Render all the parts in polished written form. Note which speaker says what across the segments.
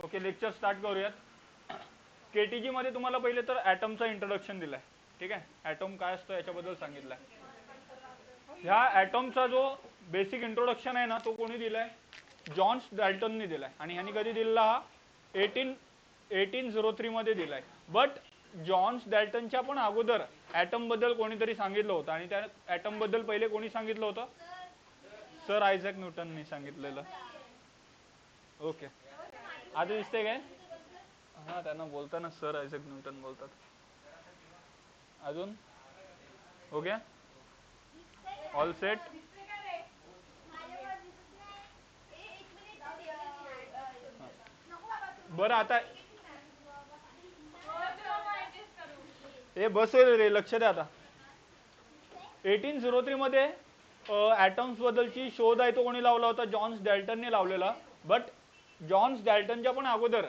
Speaker 1: Okay, lecture start करूयात. KTG मध्ये तुम्हाला पहिले तर ॲटमचं इंट्रोडक्शन दिलंय. ठीक आहे, ॲटम काय असतं याच्याबद्दल सांगितलंय. ह्या ॲटमचा जो बेसिक इंट्रोडक्शन आहे ना तो कोणी दिलाय? जॉन्स डॅल्टनने दिलाय. आणि ह्यांनी कधी दिलेला हा 1803 मध्ये दिलाय. बट जॉन्स डॅल्टनच्या पण अगोदर ॲटम बद्दल कोणीतरी सांगितलं होतं. आणि त्या ॲटम बद्दल पहिले कोणी सांगितलं होतं? सर आयझॅक न्यूटनने सांगितलेलं. ओके, आता दिसते काय? हा, त्यांना बोलताना सर आयझॅक न्यूटन बोलतात. अजून ओके, ऑल सेट. बरं, आता हे बस होईल रे, लक्ष द्या. आता 1803 मध्ये ॲटम्स बद्दलची शोध आहे तो कोणी लावला होता? जॉन्स डॅल्टनने लावलेला. बट जॉन्स डॅल्टनच्या पण अगोदर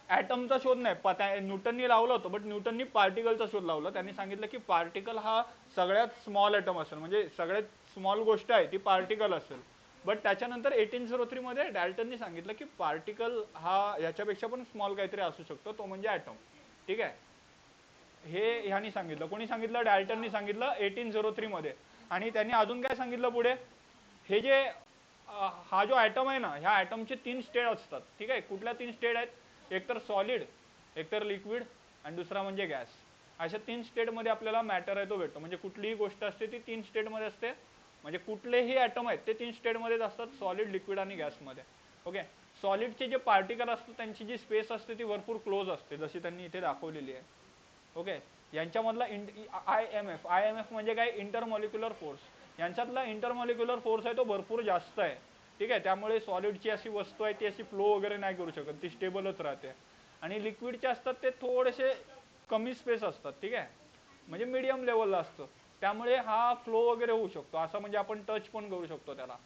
Speaker 1: ॲटमचा शोध नाही, न्यूटननी लावला होता. बट न्यूटननी पार्टिकलचा शोध लावला. त्यांनी सांगितलं की पार्टिकल हा सगळ्यात स्मॉल ॲटम असेल, म्हणजे सगळ्यात स्मॉल गोष्ट आहे ती पार्टिकल असेल. बट त्याच्यानंतर 1803 मध्ये डॅल्टननी सांगितलं की पार्टिकल हा याच्यापेक्षा पण स्मॉल काहीतरी असू शकतो, तो म्हणजे ॲटम. ठीक आहे, हे ह्यांनी सांगितलं. कोणी सांगितलं? डॅल्टननी सांगितलं 1803 मध्ये. आणि त्यांनी अजून काय सांगितलं पुढे? हे जे हा जो ॲटम आहे ना, ह्या ॲटमचे 3 स्टेट असतात. ठीक आहे, कुठल्या 3 स्टेट आहेत? एक तर सॉलिड, एक तर लिक्विड, आणि दुसरा म्हणजे गॅस. अशा 3 स्टेटमध्ये आपल्याला मॅटर आहे तो भेटतो. म्हणजे कुठलीही गोष्ट असते ती 3 स्टेटमध्ये असते. म्हणजे कुठलेही ॲटम आहेत ते 3 स्टेटमध्येच असतात, सॉलिड, लिक्विड आणि गॅसमध्ये. ओके, सॉलिडचे जे पार्टिकल असतात त्यांची जी स्पेस असते ती भरपूर क्लोज असते, जशी त्यांनी इथे दाखवलेली आहे. ओके, यांच्यामधला IMF म्हणजे काय? Intermolecular force. यांच्यातला इंटरमॉलिक्युलर फोर्स आहे तो भरपूर जास्त आहे. ठीक आहे, त्यामुळे सॉलिडची अशी वस्तू आहे ती अशी फ्लो वगैरे नाही करू शकत, ती स्टेबलच राहते. आणि लिक्विडचे असतात ते थोडेसे कमी स्पेस असतात. ठीक आहे, म्हणजे मीडियम लेवलला असतं, त्यामुळे हा फ्लो वगैरे होऊ शकतो. असं म्हणजे आपण टच पण करू शकतो त्याला.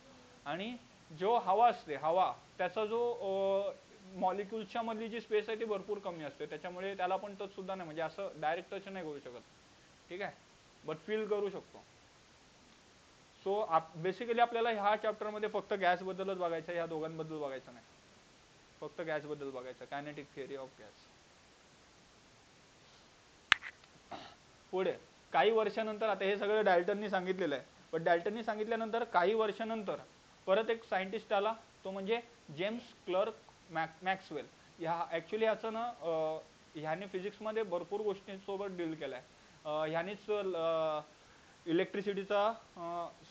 Speaker 1: आणि जो हवा असते, हवा, त्याचा जो मॉलिक्युल्सच्या मधली जी स्पेस आहे ती भरपूर कमी असते, त्याच्यामुळे त्याला पण टच सुद्धा नाही, म्हणजे असं डायरेक्ट टच नाही करू शकत. ठीक आहे, बट फील करू शकतो. सो बेसिकली आपल्याला ह्या चॅप्टरमध्ये फक्त गॅस बद्दलच बघायचं, ह्या दोघांबद्दल बघायचं नाही, फक्त गॅस बद्दल बघायचं, कायनेटिक थिअरी ऑफ गॅस. पुढे काही वर्षानंतर, आता हे सगळं डाल्टननी सांगितलेलं आहे, पण डाल्टननी सांगितल्यानंतर काही वर्षानंतर परत एक सायंटिस्ट आला, तो म्हणजे जेम्स क्लर्क मॅक्सवेल. ऍक्च्युली ह्याचं ना ह्याने फिजिक्समध्ये भरपूर गोष्टींसोबत डील केलाय. ह्यानेच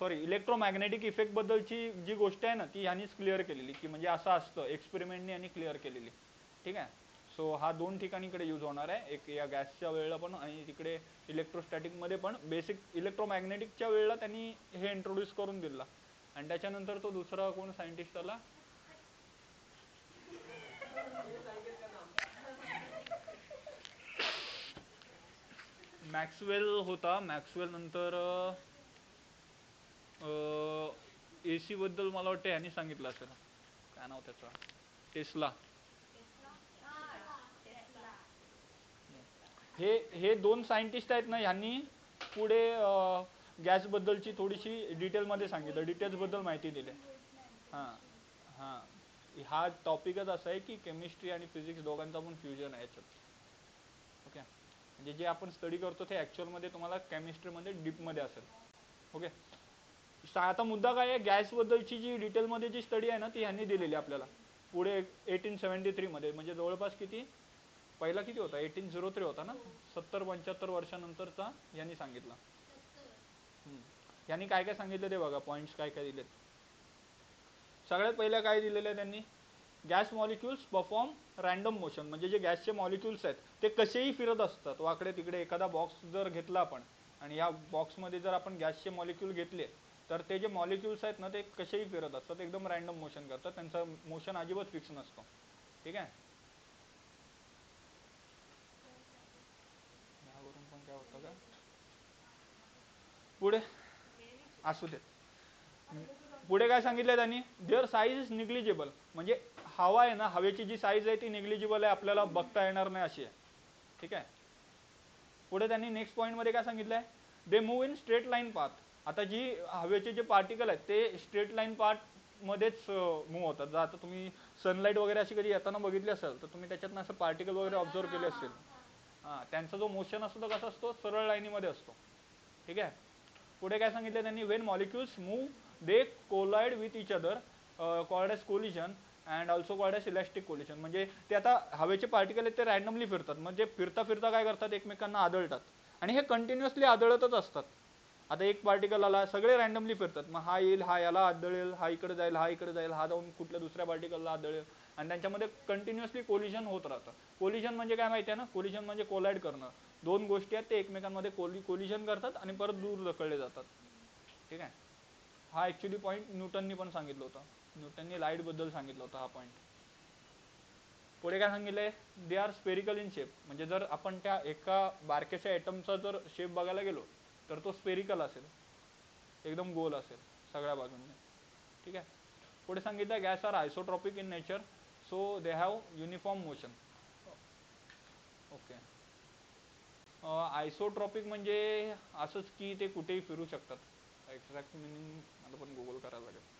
Speaker 1: इलेक्ट्रोमॅग्नेटिक इफेक्ट बद्दलची जी गोष्ट आहे ना ती ह्यानेच क्लिअर केलेली, की म्हणजे असं असतं, एक्सपेरिमेंटने यांनी क्लिअर केलेली. ठीक आहे, सो हा 2 ठिकाणीकडे यूज होणार आहे, एक या गॅसच्या वेळेला पण आणि तिकडे इलेक्ट्रोस्टॅटिक मध्ये पण. बेसिक इलेक्ट्रोमॅग्नेटिकच्या वेळेला त्यांनी हे इंट्रोड्यूस करून दिला. आणि त्याच्यानंतर तो दुसरा कोण सायंटिस्ट आला? मॅक्सवेल होता. मॅक्सवेल नंतर AC बद्दल मला वाटतं यांनी सांगितलं असेल, काय नाव त्याचं? टेस्ला. हे 2 सायंटिस्ट आहेत ना, यांनी पुढे गॅस बद्दलची थोडीशी डिटेलमध्ये सांगितलं, डिटेल्स बद्दल माहिती दिली. हां हां, हा टॉपिकच असा आहे की केमिस्ट्री आणि फिजिक्स दोघांचा पण फ्युजन आहे याच्यात. ओके, म्हणजे जे आपण स्टडी करतो ते ॲक्च्युअलमध्ये तुम्हाला केमिस्ट्रीमध्ये डीपमध्ये असेल. ओके, आता मुद्दा काय आहे? गॅस बद्दलची जी डिटेलमध्ये जी स्टडी आहे ना ती ह्यांनी दिलेली आपल्याला पुढे 1873 मध्ये. म्हणजे जवळपास किती, पहिला किती होता? 1803 होता ना, 70-75 वर्षानंतरचा यांनी सांगितलं. यांनी काय काय सांगितलं ते बघा, पॉइंट्स काय काय दिलेत. सगळ्यात पहिलं काय दिलेलं आहे त्यांनी? Gas molecules perform random motion. म्हणजे जे गॅसचे मॉलिक्युल्स आहेत ते कसेही फिरत असतात वाकडे तिकडे. एखादा बॉक्स जर घेतला आपण आणि या बॉक्समध्ये जर आपण गॅसचे मॉलिक्यूल घेतले तर ते जे मॉलिक्युल्स आहेत ना ते कसेही फिरत असतात, एकदम रॅन्डम मोशन करतात, त्यांचं मोशन अजिबात फिक्स नसतं. ठीक आहे, यावरून पण काय होतं का? पुढे असू दे. पुढे काय सांगितलं त्यांनी? Their size is negligible. म्हणजे हवा आहे ना, हवेची जी साईज आहे ती निग्लिजिबल आहे, आपल्याला बघता येणार नाही अशी आहे. ठीक आहे, पुढे त्यांनी नेक्स्ट पॉईंट मध्ये काय सांगितलंय? They move in straight line path. आता जी हवेचे जे पार्टिकल आहेत ते स्ट्रेट लाईन पाथ मध्येच मूव्ह होतात. जर आता तुम्ही सनलाईट वगैरे अशी कधी येताना बघितली असेल तर तुम्ही त्याच्यातनं असं पार्टिकल वगैरे ऑब्झर्व केले असतील. त्यांचा जो मोशन असतो तो कसा असतो, सरळ लाईनीमध्ये असतो. ठीक आहे. पुढे काय सांगितलं त्यांनी, when molecules move they collide with each other called as collision and also called as elastic collision. म्हणजे ते आता हवेचे पार्टिकल आहेत ते रॅन्डमली फिरतात, म्हणजे फिरता फिरता काय करतात, एकमेकांना आदळतात आणि हे कंटिन्युअसली आदळतच असतात. आता एक पार्टिकल आला, सगळे रॅन्डमली फिरतात, मग हा येईल, हा याला आदळेल, हा इकडे जाईल, हा इकडे जाईल, हा जाऊन कुठल्या दुसऱ्या पार्टिकलला आदळेल आणि त्यांच्यामध्ये कंटिन्युअसली कोलिजन होत राहतं. कोलिजन म्हणजे काय माहिती आहे ना, कोलिजन म्हणजे कोलाइड करणं. दोन गोष्टी आहेत ते एकमेकांमध्ये कोलिजन करतात आणि परत दूर ढकलले जातात. ठीक आहे. हा ऍक्च्युली पॉईंट न्यूटननी पण सांगितलं होतं. न्यूटननी लाईट बद्दल सांगितलं होतं हा पॉईंट. पुढे काय सांगितलंय, they are spherical in shape. म्हणजे जर आपण त्या एका बारकेच्या ॲटमचा जर शेप बघायला गेलो तर तो स्पेरिकल असेल, एकदम गोल असेल सगळ्या बाजूंनी. ठीक आहे. पुढे सांगितलं, gas are isotropic in nature so they have uniform motion. Okay. Isotropic म्हणजे असंच की ते कुठेही फिरू शकतात. एक्झॅक्ट मिनिंग मला पण गुगल करायला लागेल.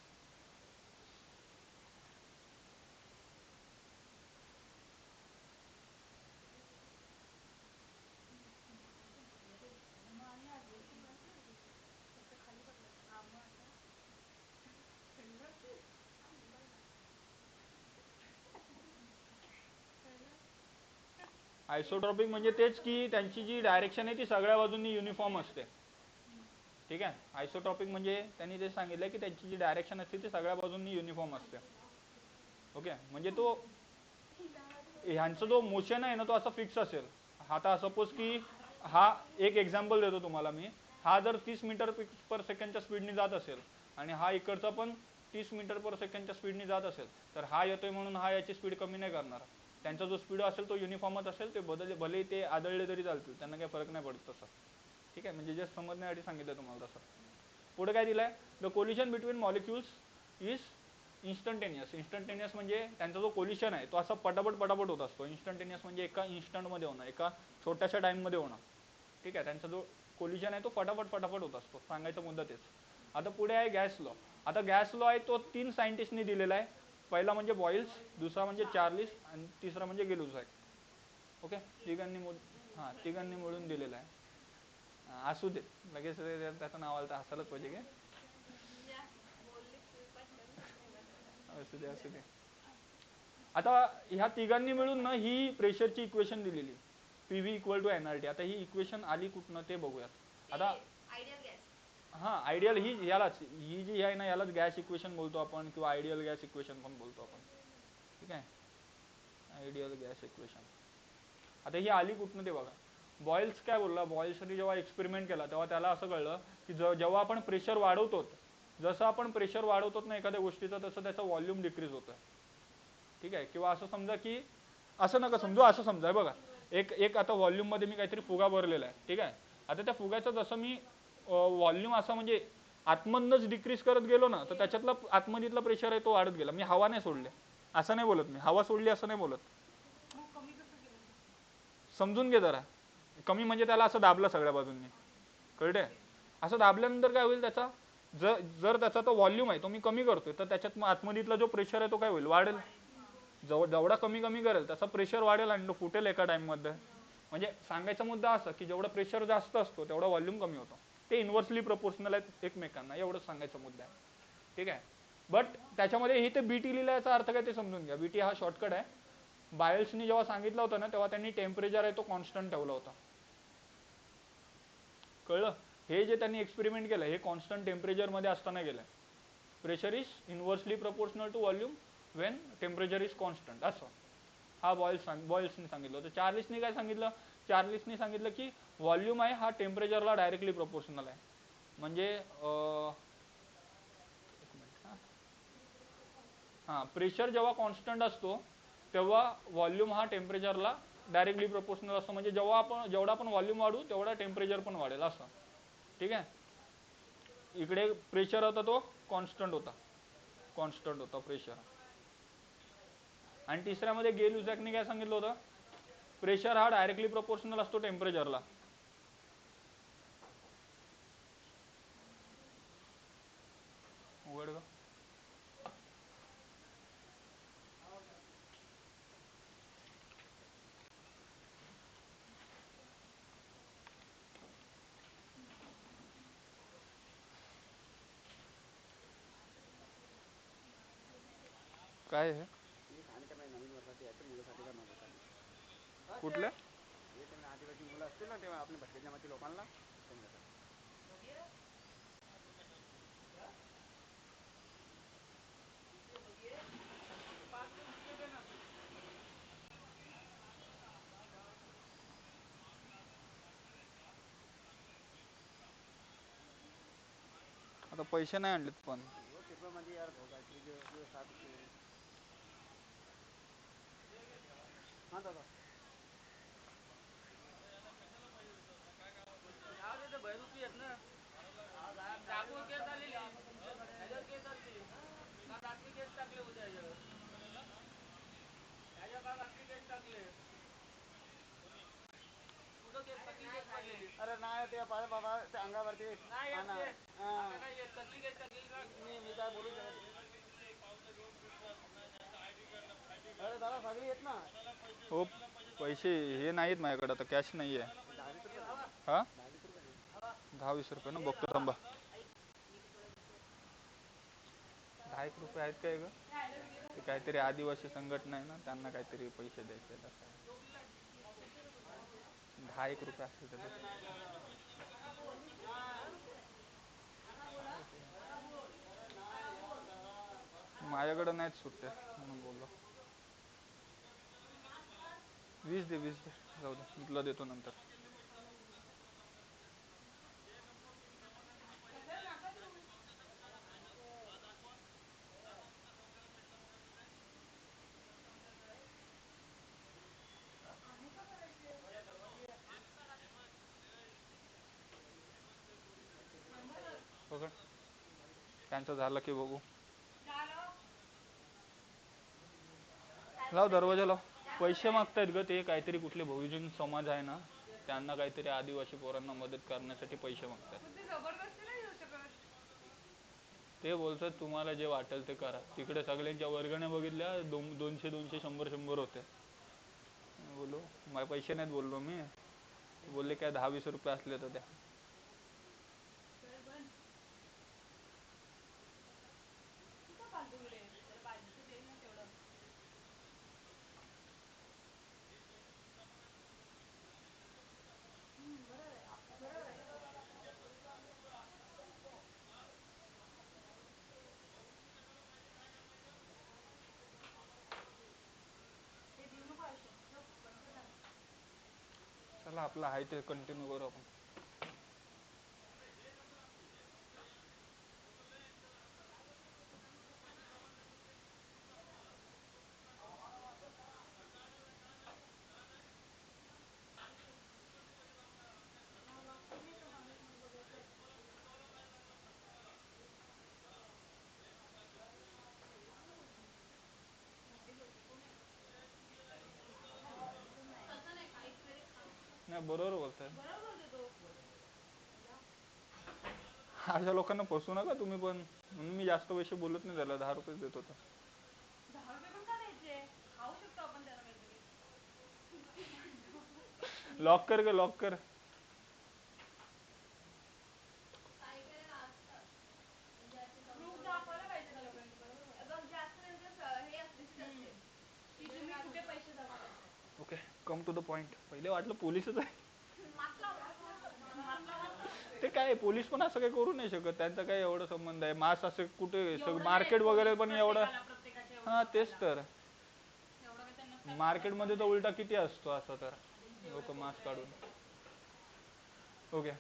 Speaker 1: आयसोट्रॉपिक म्हणजे तेच की त्यांची जी डायरेक्शन आहे ती सगळ्या बाजूंनी युनिफॉर्म असते. ठीक आहे. आयसोट्रॉपिक म्हणजे त्यांनी ते सांगितलं की त्यांची जी डायरेक्शन असते ती सगळ्या बाजूंनी युनिफॉर्म असते. ओके. म्हणजे तो ह्यांचा जो मोशन आहे ना तो असा फिक्स असेल. आता सपोज की हा एक एक्झाम्पल देतो तुम्हाला मी, हा जर 30 मीटर पर सेकंडच्या स्पीडने जात असेल आणि हा इकडचा पण 30 मीटर पर सेकंडच्या स्पीडने जात असेल तर हा येतोय म्हणून हा याची स्पीड कमी नाही करणार. त्यांचा जो स्पीड असेल तो युनिफॉर्मच असेल, ते भले ते आदळले तरी चालतील, त्यांना काही फरक नाही पडत तसा. ठीक आहे. म्हणजे जे समजण्यासाठी सांगितलं तुम्हाला तसं. पुढे काय दिलंय, the collision between molecules is instantaneous. Instantaneous म्हणजे त्यांचा जो कोलिशन आहे तो असा पटापट पटापट होत असतो. इन्स्टंटेनियस म्हणजे एका इन्स्टंटमध्ये होणं, एका छोट्याशा टाईममध्ये होणं. ठीक आहे. त्यांचा जो कोलिजन आहे तो फटाफट फटाफट होत असतो. सांगायचा मुद्दा तेच. आता पुढे आहे गॅस लॉ. आता गॅस लॉ आहे तो 3 सायंटिस्टनी दिलेला आहे. पहिला म्हणजे बॉइल्स, दुसरा म्हणजे चार्लिस आणि तिसरा म्हणजे गेलुझॅक. ओके. तिघांनी मिळून दिलेला आहे. असू दे, लगेच त्याचं नाव आलं तर हसायलाच पाहिजे की. असू दे असू दे. आता ह्या तिघांनी मिळून ना ही प्रेशरची इक्वेशन दिलेली, PV इक्वल टू NRT. आता ही इक्वेशन आली कुठनं ते बघूयात. आता आयडियल ही यालाच, ही जी आहे ना यालाच गॅस इक्वेशन बोलतो आपण किंवा आयडियल गॅस इक्वेशन पण बोलतो आपण. ठीक आहे. Ideal gas equation. आता ही आली कुठनं ते बघा. बॉइल्स काय बोलला, बॉइल्सने जेव्हा एक्सपेरिमेंट केला तेव्हा त्याला असं कळलं की जेव्हा आपण प्रेशर वाढवतो, जसं आपण प्रेशर वाढवतो ना एखाद्या गोष्टीचं, तसं त्याचं व्हॉल्यूम डिक्रीज होतं. ठीक आहे. किंवा असं समजा की, असं नका समजू, असं समजा बघा, एक आता व्हॉल्यूम मध्ये मी काहीतरी फुगा भरलेला आहे. ठीक आहे. आता त्या फुग्याचं जसं मी व्हॉल्यूम असं म्हणजे आतमधनच डिक्रीज करत गेलो ना तर त्याच्यातला आतमधीतला प्रेशर आहे तो वाढत गेला. मी हवा नाही सोडले असं नाही बोलत, मी हवा सोडली असं नाही बोलत. समजून घे जरा. कमी म्हणजे त्याला असं दाबलं सगळ्या बाजूंनी, कळते. असं दाबल्यानंतर काय होईल, त्याचा जर त्याचा तो व्हॉल्यूम आहे तो मी कमी करतोय तर त्याच्यात आतमधीतला जो प्रेशर आहे तो काय होईल, वाढेल. जेवढा कमी कमी करेल त्याचा प्रेशर वाढेल आणि तो फुटेल एका टाइम मध्ये. म्हणजे सांगायचा मुद्दा असा की जेवढा प्रेशर जास्त असतो तेवढा व्हॉल्यूम कमी होतो. ते इन्व्हर्सली प्रोपोर्शनल आहेत एकमेकांना, एवढंच सांगायचा मुद्दा आहे. ठीक आहे. बट त्याच्यामध्ये हे ते बीटी लिहिलं, याचा अर्थ काय ते समजून घ्या. बीटी हा शॉर्टकट आहे. बायल्सनी जेव्हा सांगितलं होतं ना तेव्हा त्यांनी टेम्परेचर आहे तो कॉन्स्टंट ठेवला होता. कळलं. हे जे त्यांनी एक्सपेरिमेंट केलं हे कॉन्स्टंट टेम्परेचर मध्ये असताना केलं. Pressure is inversely proportional to volume when temperature is constant, असं हा बॉइल्सनी सांगितलं होतं. चार्लिसनी काय सांगितलं, चार्लिसनी सांगितलं की व्हॉल्यूम आहे हा टेम्परेचरला डायरेक्टली प्रोपोर्शनल आहे. म्हणजे प्रेशर जेव्हा कॉन्स्टंट असतो तेव्हा व्हॉल्यूम हा टेम्परेचरला डायरेक्टली प्रोपोर्शनल असतो. म्हणजे जेवढा आपण व्हॉल्यूम वाढू तेवढा टेम्परेचर पण वाढेल असं. ठीक आहे. इकडे प्रेशर होता तो कॉन्स्टंट होता प्रेशर. आणि तिसऱ्यामध्ये गेलुझॅकने काय सांगितलं होतं, प्रेशर हा डायरेक्टली प्रोपोर्शनल असतो टेम्परेचरला. उघड का. काय आहे?
Speaker 2: मी ठाण्याच्या माझ्या नवीन वर्षाची आहे मुलासाठी काय मागवत आहे.
Speaker 1: कुठल्या?
Speaker 2: हे त्यांना आदिवासी मुलं असतील ना तेव्हा आपल्या भटक्या जमाती लोकांना त्यांच्यासाठी.
Speaker 1: आता पैसे नाही आणलेत पण.
Speaker 2: वो कृपया मध्ये यार भाऊ काहीतरी जो 7 रुपये. हां दादा यार ते बैल उचली आहेत ना टाकून केस झालेली ह्याच्यावर केस झाली का रात्री केस टाकले उद्या ह्याच्या का रात्री केस टाकले कुठं केस कसली केस पडलेली अरे नाही ते पाहिजे बाबा त्या अंगावरती नाही कसली केस टाकली मी काय बोलू शकत. अरे दादा सगळी येत ना.
Speaker 1: हो पैसे हे नाहीत माझ्याकडे आता कॅश नाही आहे.
Speaker 2: 10-20 रुपये
Speaker 1: हा
Speaker 2: 10-20 रुपये
Speaker 1: 10-20 रुपये ना बघतो थांबा. 10 रुपये आहेत काय ग? ते काहीतरी आदिवासी संघटना आहे ना त्यांना काहीतरी पैसे द्यायचे आहेत असं. 10 रुपये असतील तर माझ्याकडे नाहीत सुट्टे म्हणून बोललो. 20 दे जाऊ दे मी तुला देतो नंतर. बघ त्यांचं झालं की बघू. लाव दरवाजा लाव. पैसे मागतायत ग ते काहीतरी कुठले बहुजन समाज आहे ना त्यांना काहीतरी आदिवासी पोरांना मदत करण्यासाठी पैसे मागतात. ते बोलतात तुम्हाला जे वाटेल ते करा. तिकडे सगळ्यांच्या वर्गण्या बघितल्या 200-200 100-100 होते. बोलो माझे पैसे नाहीत बोललो मी. बोलले काय 10-20 रुपये असले तर द्या. चला आपलं आहे ते कंटिन्यू करू आपण. नाही बरोबर बोलताय. अशा लोकांना फसू नका तुम्ही पण. म्हणून मी जास्त पैसे बोलत नाही त्याला 10 रुपये देत होता.
Speaker 3: 10 रुपये पण का द्यायचे? खाऊ शकतो आपण त्याला काहीतरी.
Speaker 1: लॉक कर ग लॉक कर.
Speaker 3: प्रूफ दाखवायला पाहिजे त्या लोकांनी. बरोबर बघ जास्त त्यांचं हे असते की तुम्ही कुठे पैसे दाखवायचे.
Speaker 1: Okay come to the point. पहिले वाटलं पोलीसच आहे. ते काय पोलीस पण असं काही करू नाही शकत. त्यांचा काय एवढा संबंध आहे. मास असं कुठे मार्केट वगैरे पण एवढं. हा तेच तर मार्केटमध्ये तर उलटा किती असतो असं तर लोक मास काढून. ओके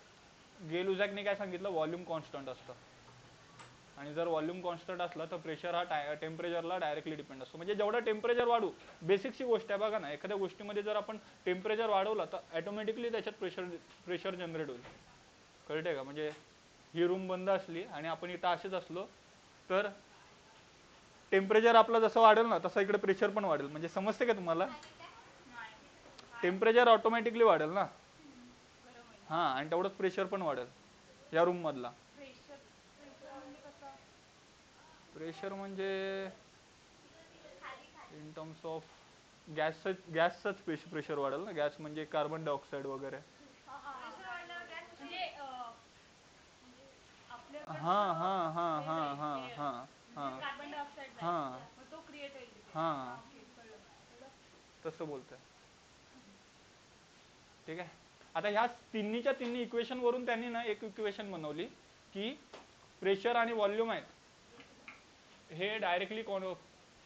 Speaker 1: गेलुझॅकने काय सांगितलं व्हॉल्यूम कॉन्स्टंट असतं आणि जर व्हॉल्यूम कॉन्स्टंट असला तर प्रेशर हा टेम्परेचरला डायरेक्टली डिपेंड असतो. म्हणजे जेवढं टेम्परेचर वाढू बेसिकची गोष्ट आहे बघा ना. एखाद्या गोष्टीमध्ये जर आपण टेम्परेचर वाढवलं तर ऑटोमॅटिकली त्याच्यात प्रेशर जनरेट होईल. कळते का? म्हणजे ही रूम बंद असली आणि आपण इथं असेच असलो तर टेम्परेचर आपलं जसं वाढेल ना तसं इकडे प्रेशर पण वाढेल. म्हणजे समजते का तुम्हाला? टेम्परेचर ऑटोमॅटिकली वाढेल ना. हा आणि तेवढंच प्रेशर पण वाढेल या रूम मधला. प्रेशर म्हणजे इन टर्म्स ऑफ गॅसच प्रेशर वाढेल ना. गॅस म्हणजे कार्बन डायऑक्साईड वगैरे.
Speaker 3: आपल्याकडचं
Speaker 1: हा हा हा हा हा हा
Speaker 3: कार्बन डायऑक्साईड
Speaker 1: हा
Speaker 3: तो क्रिएट होईल
Speaker 1: तसं बोलतोय. ठीक आहे. आता ह्या तिन्हीच्या तिन्ही इक्वेशन वरून त्यांनी ना एक इक्वेशन बनवली की प्रेशर आणि व्हॉल्यूम आहेत हे डायरेक्टली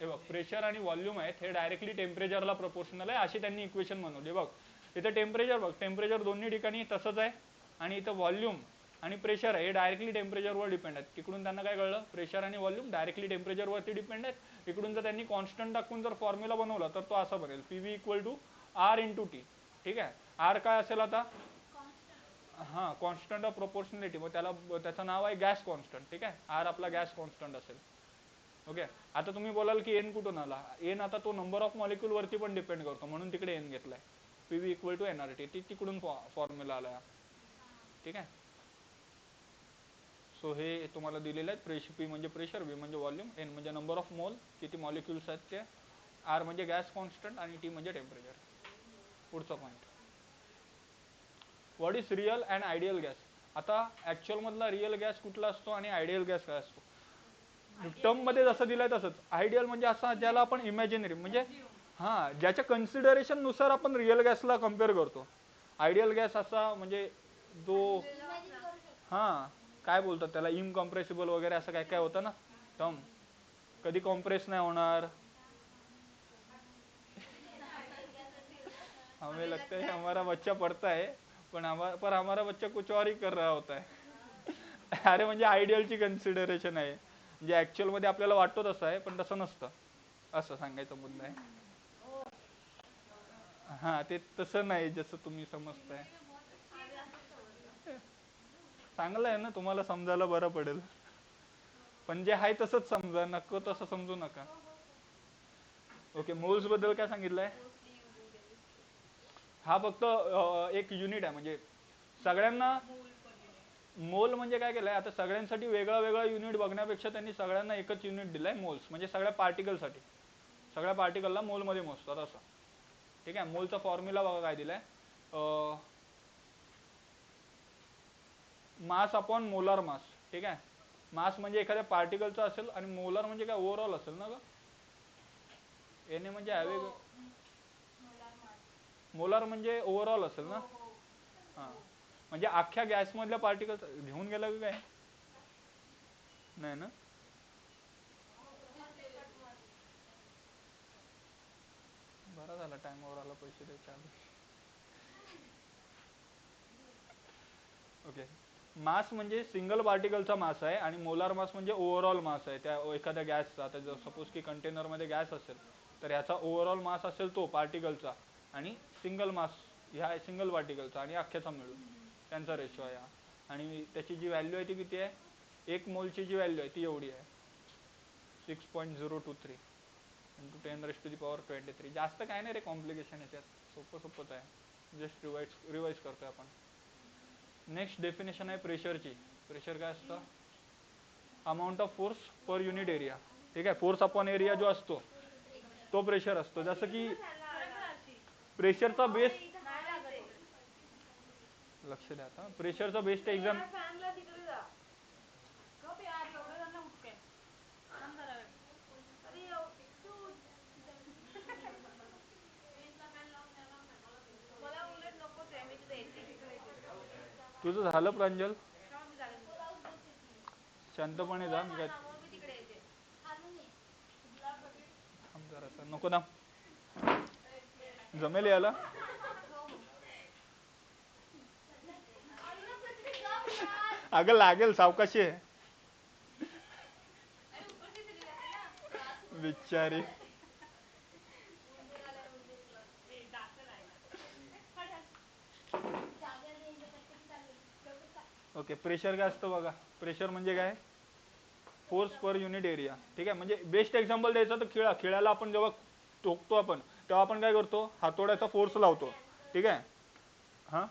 Speaker 1: हे बघ प्रेशर आणि व्हॉल्यूम आहेत हे डायरेक्टली टेम्परेचरला प्रोपोर्शनल आहे अशी त्यांनी इक्वेशन बनवली. बघ इथं टेम्परेचर बघ टेम्परेचर दोन्ही ठिकाणी तसंच आहे आणि इथं व्हॉल्यूम आणि प्रेशर आहे हे डायरेक्टली टेम्परेचरवर डिपेंड आहेत. तिकडून त्यांना काय कळलं प्रेशर आणि व्हॉल्यूम डायरेक्टली टेम्परेचरवरती डिपेंड आहेत. इकडून जर त्यांनी कॉन्स्टंट टाकून जर फॉर्म्युला बनवला तर तो असा बनेल PV equal to R into T. ठीक आहे. आर काय असेल आता हा कॉन्स्टंट ऑफ प्रोपोर्शनॅलिटी मग त्याचं नाव आहे गॅस कॉन्स्टंट. ठीक आहे. आर आपला गॅस कॉन्स्टंट असेल. ओके. आता तुम्ही बोलाल की एन कुठून आला. एन आता तो नंबर ऑफ मॉलिक्यूल वरती पण डिपेंड करतो म्हणून तिकडे एन घेतलाय. पीव्ही इक्वल टू एनआरटी तिकडून फॉर्म्युला आला. ठीक आहे. सो हे तुम्हाला दिलेलं आहे. पी म्हणजे प्रेशर, व्ही म्हणजे व्हॉल्यूम, एन म्हणजे नंबर ऑफ मोल किती मॉलिक्युल्स आहेत ते, आर म्हणजे गॅस कॉन्स्टंट आणि टी म्हणजे टेम्परेचर. पुढचा point what is real and ideal gas. आता ऍक्च्युअल मधला रिअल गॅस कुठला असतो आणि आयडियल गॅस काय असतो. टर्म मध्ये जसं दिलंय तसंच. आयडियल म्हणजे असा ज्याला आपण इमॅजिनरी म्हणजे हा ज्याच्या कन्सिडरेशन नुसार आपण रिअल गॅसला कम्पेअर करतो. आयडियल गॅस असा म्हणजे जो हा काय बोलतात त्याला इनकॉम्प्रेसिबल वगैरे असं काय काय होतं ना टर्म. कधी कॉम्प्रेस नाही होणार. हमें लगता है हमारा बच्चा पढ़ता है पण हमारा बच्चा कुछ और ही कर रहा होता है. अरे म्हणजे आयडियलची कन्सिडरेशन आहे म्हणजे ऍक्च्युअल मध्ये आपल्याला वाटतो तसं आहे पण तसं नसतं असं सांगायचा मुद्दा आहे. हा ते तसं नाही जसं तुम्ही समजताय. चांगलं आहे ना तुम्हाला समजायला बरं पडेल पण जे आहे तसंच समजा नको तसं समजू नका. ओके. मोल्स बद्दल काय सांगितलंय. हा फक्त एक युनिट आहे म्हणजे सगळ्यांना मोल म्हणजे काय केलंय आता सगळ्यांसाठी वेगळा वेगळा युनिट बघण्यापेक्षा त्यांनी सगळ्यांना एकच युनिट दिलाय मोल्स म्हणजे सगळ्या पार्टिकलसाठी. सगळ्या पार्टिकलला मोल मध्ये मोजतात असं. ठीक आहे. मोलचा फॉर्म्युला बघा काय दिलाय मास अपॉन मोलार मास. ठीक आहे. मास म्हणजे एखाद्या पार्टिकलचा असेल आणि मोलार म्हणजे काय ओव्हरऑल असेल ना ग. एने म्हणजे हॅवे मोलार म्हणजे ओव्हरऑल असेल ना. हा म्हणजे अख्ख्या गॅस मधल्या पार्टिकल घेऊन गेला की काय नाही ना. बरा झाला टाइमवर आला पैसे द्यायच्या आधी. ओके. मास म्हणजे सिंगल पार्टिकलचा मास आहे आणि मोलार मास म्हणजे ओव्हरऑल मास आहे त्या एखाद्या गॅसचा. आता जर सपोज की कंटेनर मध्ये गॅस असेल तर ह्याचा ओव्हरऑल मास असेल तो पार्टिकलचा आणि सिंगल मास ह्या सिंगल पार्टिकलचा आणि अख्ख्याचा मिळून त्यांचा रेशो आहे. आणि त्याची जी व्हॅल्यू आहे ती किती आहे. 1 मोलची जी व्हॅल्यू आहे ती एवढी आहे 6.023 इंटू 10⁻23. जास्त काय नाही रे कॉम्प्लिकेशन याच्यात. सोपंच आहे. जस्ट रिवाइज करतोय आपण. नेक्स्ट डेफिनेशन आहे प्रेशरची. प्रेशर काय असतं amount of force per unit area. ठीक आहे. फोर्स अपॉन एरिया जो असतो तो प्रेशर असतो. जसं की प्रेशरचा बेस लक्ष द्या आता. प्रेशरचा बेस्ट एक्झाम तुझं झालं प्रांजल. शांतपणे जा. मी काय थांब जरासा नको ना जमेल याला. अगं लागेल सावकाशी आहे बिचारी. ओके. प्रेशर काय असतं बघा. प्रेशर म्हणजे काय फोर्स पर युनिट एरिया. ठीक आहे. म्हणजे बेस्ट एक्झाम्पल द्यायचं तर खिळ्याला आपण जेव्हा टोकतो आपण तेव्हा आपण काय करतो हातोड्याचा फोर्स लावतो. ठीक आहे. हा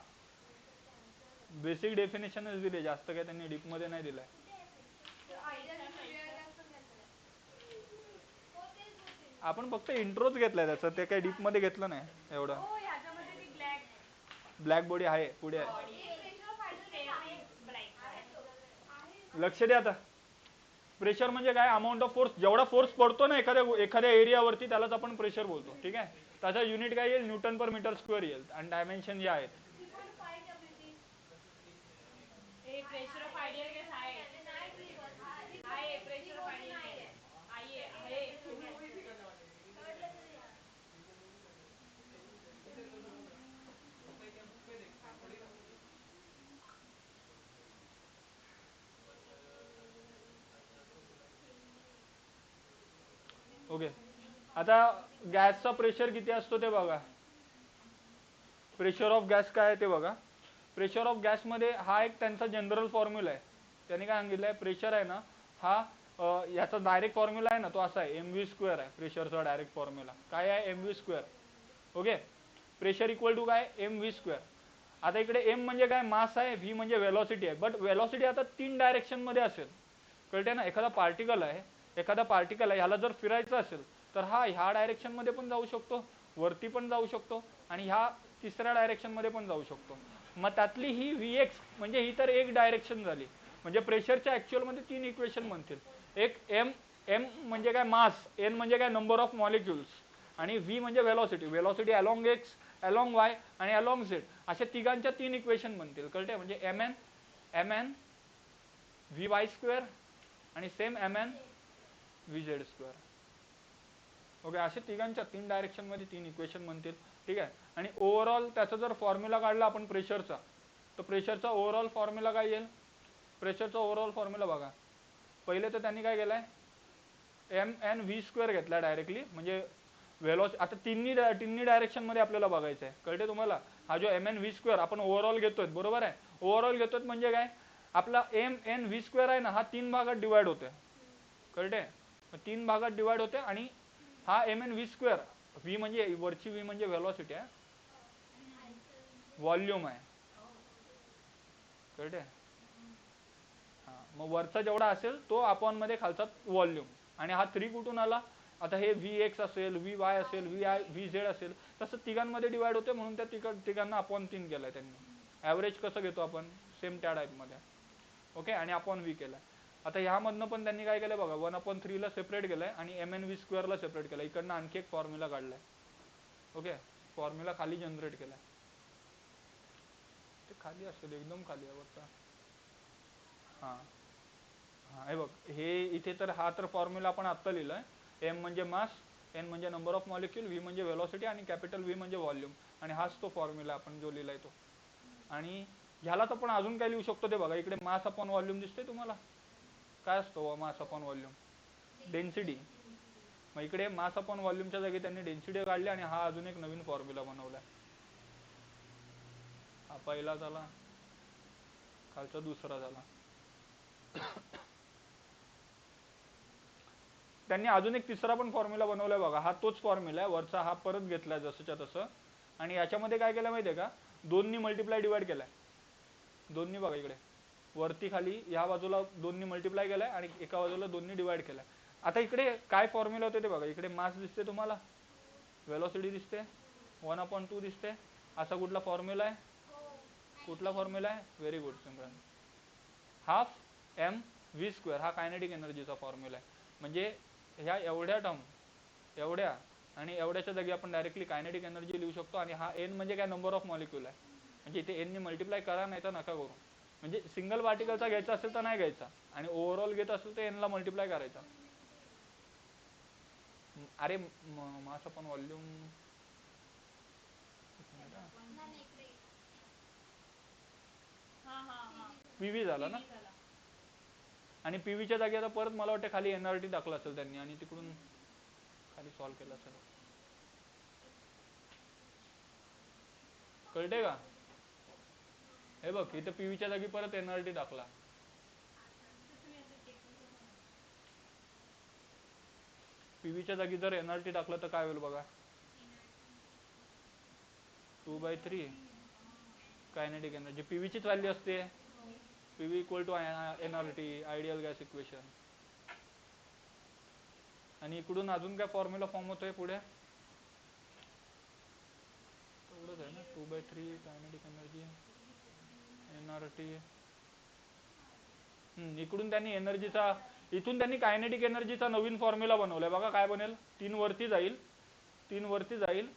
Speaker 1: बेसिक डेफिनेशनच दिली जास्त काय त्यांनी डीप मध्ये नाही दिलाय. आपण फक्त इंट्रोच घेतलाय त्याचं ते काही डीप मध्ये घेतलं नाही एवढं. ब्लॅक बॉडी आहे पुढे आहे. लक्ष द्या आता. प्रेशर म्हणजे काय, अमाऊंट ऑफ फोर्स, जेवढा फोर्स पडतो ना एखाद्या एरियावरती त्यालाच आपण प्रेशर बोलतो. ठीक आहे, त्याचा युनिट काय येईल, न्यूटन पर मीटर स्क्वेअर येईल आणि डायमेन्शन जे आहेत.
Speaker 3: प्रेशर ऑफ आयडियल गॅस आहे प्रेशर ऑफ आयडियल आहे.
Speaker 1: ओके, आता गॅसचा प्रेशर किती असतो ते बघा. प्रेशर ऑफ गॅस काय आहे ते बघा. प्रेशर ऑफ गॅसमध्ये हा एक त्यांचा जनरल फॉर्म्युला आहे. त्यांनी काय सांगितलंय, प्रेशर आहे ना हा याचा डायरेक्ट फॉर्म्युला आहे ना तो असा आहे, एमव्ही स्क्वेअर आहे प्रेशरचा डायरेक्ट फॉर्म्युला. काय आहे, MV square. Okay, pressure equal to काय, एमव्ही स्क्वेअर. आता इकडे एम म्हणजे काय, मास आहे, व्ही म्हणजे वेलॉसिटी आहे. बट वेलॉसिटी आता 3 डायरेक्शन मध्ये असेल, कळते ना. एखादा पार्टिकल आहे ह्याला जर फिरायचं असेल तर हा ह्या डायरेक्शन मध्ये पण जाऊ शकतो, वरती पण जाऊ शकतो आणि ह्या तिसऱ्या डायरेक्शन मध्ये पण जाऊ शकतो. मग त्यातली ही Vx म्हणजे ही तर एक डायरेक्शन झाली. म्हणजे प्रेशरच्या ऍक्च्युअल मध्ये 3 इक्वेशन बनतील. एक एम म्हणजे काय, मास, एन म्हणजे काय, नंबर ऑफ मॉलिक्युल्स, आणि व्ही म्हणजे velocity along X, along Y आणि अलॉंग झेड. अशा तिघांच्या 3 इक्वेशन बनतील, कळते. म्हणजे M N V Y square आणि same M N V Z square. Okay, असे तिघांच्या 3 डायरेक्शन मध्ये 3 इक्वेशन बनतील. ठीक आहे, आणि ओव्हरऑल त्याचा जर फॉर्म्युला काढला आपण प्रेशरचा, तर प्रेशरचा ओव्हरऑल फॉर्म्युला काय येईल. प्रेशरचा ओव्हरऑल फॉर्म्युला बघा. पहिले तर त्यांनी काय केलंय, एम एन व्ही स्क्वेअर घेतला डायरेक्टली. म्हणजे आता तिन्ही डायरेक्शन मध्ये आपल्याला बघायचं आहे, कळते तुम्हाला. हा जो एम एन व्ही स्क्वेअर आपण ओव्हरऑल घेतोय, बरोबर आहे. ओव्हरऑल घेतोय म्हणजे काय, आपला एम एन व्ही स्क्वेअर आहे ना हा 3 भागात डिवाइड होतोय, कळते. 3 भागात डिवाइड होते आणि हा M N V square, V म्हणजे वरची व्ही म्हणजे व्हेलॉसिटी आहे, व्हॉल्यूम आहे, कळते. हा, मग वरचा जेवढा असेल तो अपॉन मध्ये खालचा व्हॉल्यूम. आणि हा 3 कुठून आला, आता हे व्ही एक्स असेल, व्ही वाय असेल, व्ही झेड असेल, तसं तिघांमध्ये डिवाइड होते म्हणून त्या तिघांना अपॉन 3 केलाय त्यांनी. ऍव्हरेज कसं घेतो आपण, सेम त्या टाइप मध्ये. ओके, आणि अपॉन व्ही केलाय. आता ह्यामधनं पण त्यांनी काय केलंय बघा, 1/3 ला सेपरेट केलंय आणि एम एन व्ही स्क्वेअर ला सेपरेट केलंय. इकडनं आणखी एक फॉर्म्युला काढलाय. ओके, फॉर्म्युला खाली जनरेट केलाय, ते खाली असेल, एकदम खाली आहे वरचा. हा हा, हे बघ, हे इथे तर हा तर फॉर्म्युला आपण आत्ता लिहिलाय. एम म्हणजे मास, एन म्हणजे नंबर ऑफ मॉलिक्युल, व्ही म्हणजे वेलॉसिटी आणि कॅपिटल व्ही म्हणजे व्हॉल्यूम. आणि हाच तो फॉर्म्युला आपण जो लिहिलाय तो. आणि ह्यालाच आपण अजून काय लिहू शकतो ते बघा. इकडे मास अपॉन व्हॉल्यूम दिसते तुम्हाला, काय असतो मास अपॉन व्हॉल्यूम, डेन्सिटी. मग इकडे मास अपॉन व्हॉल्यूमच्या जागी त्यांनी डेन्सिटी काढली आणि हा अजून एक नवीन फॉर्म्युला बनवलाय. हा पहिला झाला, खालचा दुसरा झाला. त्यांनी अजून एक तिसरा पण फॉर्म्युला बनवलाय बघा. हा तोच फॉर्म्युला आहे, वरचा हा परत घेतलाय जसंच्या तसं. आणि याच्यामध्ये काय केलं माहितीये का, 2 नी मल्टिप्लाय डिवाइड केलाय. 2 नी बघा इकडे वरती खाली या बाजूला 2 नी मल्टिप्लाय केलाय आणि एका बाजूला 2 नी डिवाइड केलाय. आता इकडे काय फॉर्म्युला होते ते बघा. इकडे मास दिसते तुम्हाला, वेलॉसिटी दिसते, 1/2 दिसते. असा कुठला फॉर्म्युला आहे, कुठला फॉर्म्युला आहे, very good Simran, half M V square. हा कायनेटिक एनर्जीचा फॉर्म्युला आहे. म्हणजे ह्या एवढ्या टर्म, एवढ्या आणि एवढ्याच्या जागी आपण डायरेक्टली कायनेटिक एनर्जी लिहू शकतो. आणि हा एन म्हणजे काय, नंबर ऑफ मॉलिक्युल आहे. म्हणजे इथे एन नी मल्टिप्लाय करा, नाही तर नका करू. म्हणजे सिंगल पार्टिकलचा घ्यायचा असेल तर नाही घ्यायचा, आणि ओव्हरऑल घेत असेल तर एन ला मल्टिप्लाय करायचा. अरे मास अपॉन व्हॉल्यूम, पीव्ही झाला ना. आणि पीव्हीच्या जागी आता परत मला वाटतं खाली एनआरटी टाकला असेल त्यांनी आणि तिकडून खाली सॉल्व्ह केला असेल, कळते का. हे बघ, इथं पीव्हीच्या जागी परत एनआरटी टाकला. पीव्हीच्या जागी जर एनआरटी टाकलं तर काय होईल बघा, 2/3 कायनेटिक एनर्जी. पीव्हीचीच व्हॅल्यू असते, PV equal to NRT, ideal gas equation. आणि इकडून अजून काय फॉर्म्युला फॉर्म होतोय पुढे, एवढंच आहे ना, 2/3 कायनेटिक एनर्जी, एनआरटी. इकडून त्यांनी एनर्जीचा इथून त्यांनी कायनेटिक एनर्जीचा नवीन फॉर्म्युला बनवलाय बघा. काय बनेल, 3 वरती जाईल, 3 वरती जाईल,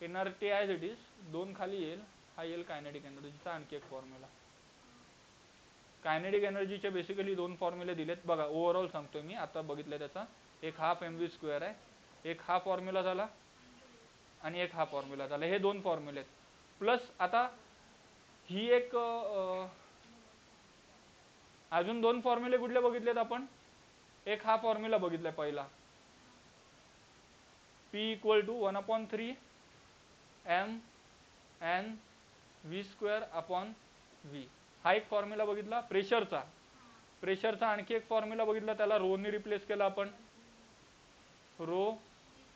Speaker 1: एनआरटी ॲज इट इज, 2 खाली येईल, हा येईल कायनेटिक एनर्जीचा आणखी एक फॉर्म्युला. कायनेटिक एनर्जीचे बेसिकली 2 फॉर्म्युले दिलेत बघा. ओव्हरऑल सांगतोय मी, आता बघितलंय त्याचा. एक हाफ mv² आहे, एक हा फॉर्म्युला झाला आणि एक हा फॉर्म्युला झाला. हे 2 फॉर्म्युले आहेत. प्लस आता ही एक अजून 2 फॉर्म्युले कुठले बघितलेत आपण. एक हा फॉर्म्युला बघितलाय पहिला, P = 1/3 m n v²/v. हा एक फॉर्म्युला बघितला प्रेशरचा. प्रेशरचा आणखी एक फॉर्म्युला बघितला, त्याला रो ने रिप्लेस केला आपण, रो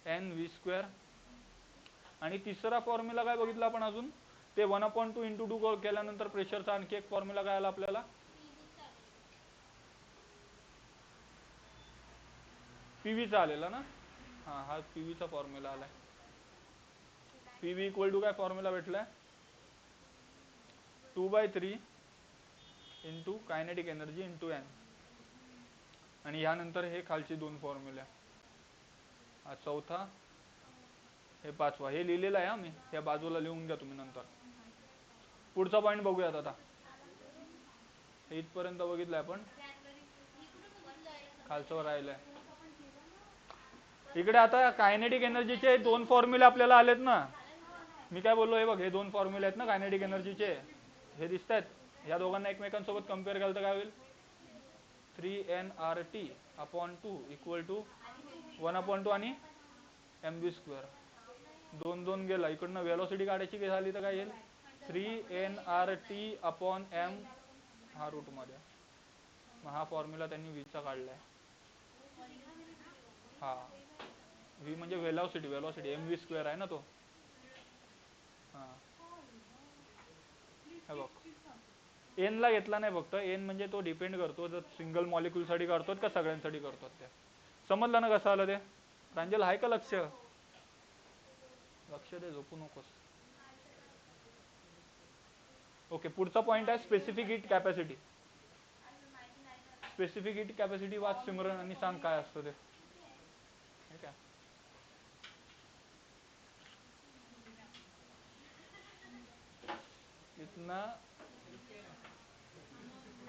Speaker 1: n v². आणि तिसरा फॉर्म्युला काय बघितला आपण अजून, ते 1/2 × 2 केल्यानंतर प्रेशरचा आणखी एक फॉर्म्युला काय आला आपल्याला, पीव्हीचा आलेला ना. हा पीव्हीचा फॉर्म्युला आलाय. पीव्ही = काय फॉर्म्युला भेटलाय, 2/3 × कायनेटिक एनर्जी × n. आणि यानंतर हे खालची 2 फॉर्म्युले, हा चौथा, हे पाचवा. हे लिहिलेलं आहे मी, या बाजूला लिहून घ्या तुम्ही नंतर. पुढचा पॉईंट बघूयात आता. इथपर्यंत बघितलंय आपण, खालचं राहिलंय. इकडे आता कायनेटिक एनर्जीचे 2 फॉर्म्युले आपल्याला आलेत ना. मी काय बोललो, हे बघ, हे 2 फॉर्म्युले आहेत ना कायनेटिक एनर्जीचे, हे दिसत आहेत. या दोघांना एकमेकांसोबत कम्पेअर केलं तर काय होईल, 3nRT/2 = 1/2 आणि mv². 2 गेला. इकडनं वेलोसिटी काढायची झाली तर काय येईल, 3nRT/m, हा रूट मध्ये. मग हा फॉर्म्युला त्यांनी व्हीचा काढलाय. हा व्ही म्हणजे वेलोसिटी, mv² आहे ना तो. हा हे बघ, एन ला घेतला नाही फक्त. एन म्हणजे तो डिपेंड करतो जर सिंगल मॉलिक्यूल साठी करतो का सगळ्यांसाठी करतो ते. समजलं ना कसं आलं ते. प्रांजल आहे का लक्ष, लक्ष दे, झोपू नकोस. ओके, पुढचा पॉइंट आहे specific heat capacity. Specific heat capacity वाच सिमरन आणि सांग काय असतं ते. ठीक आहे, इतना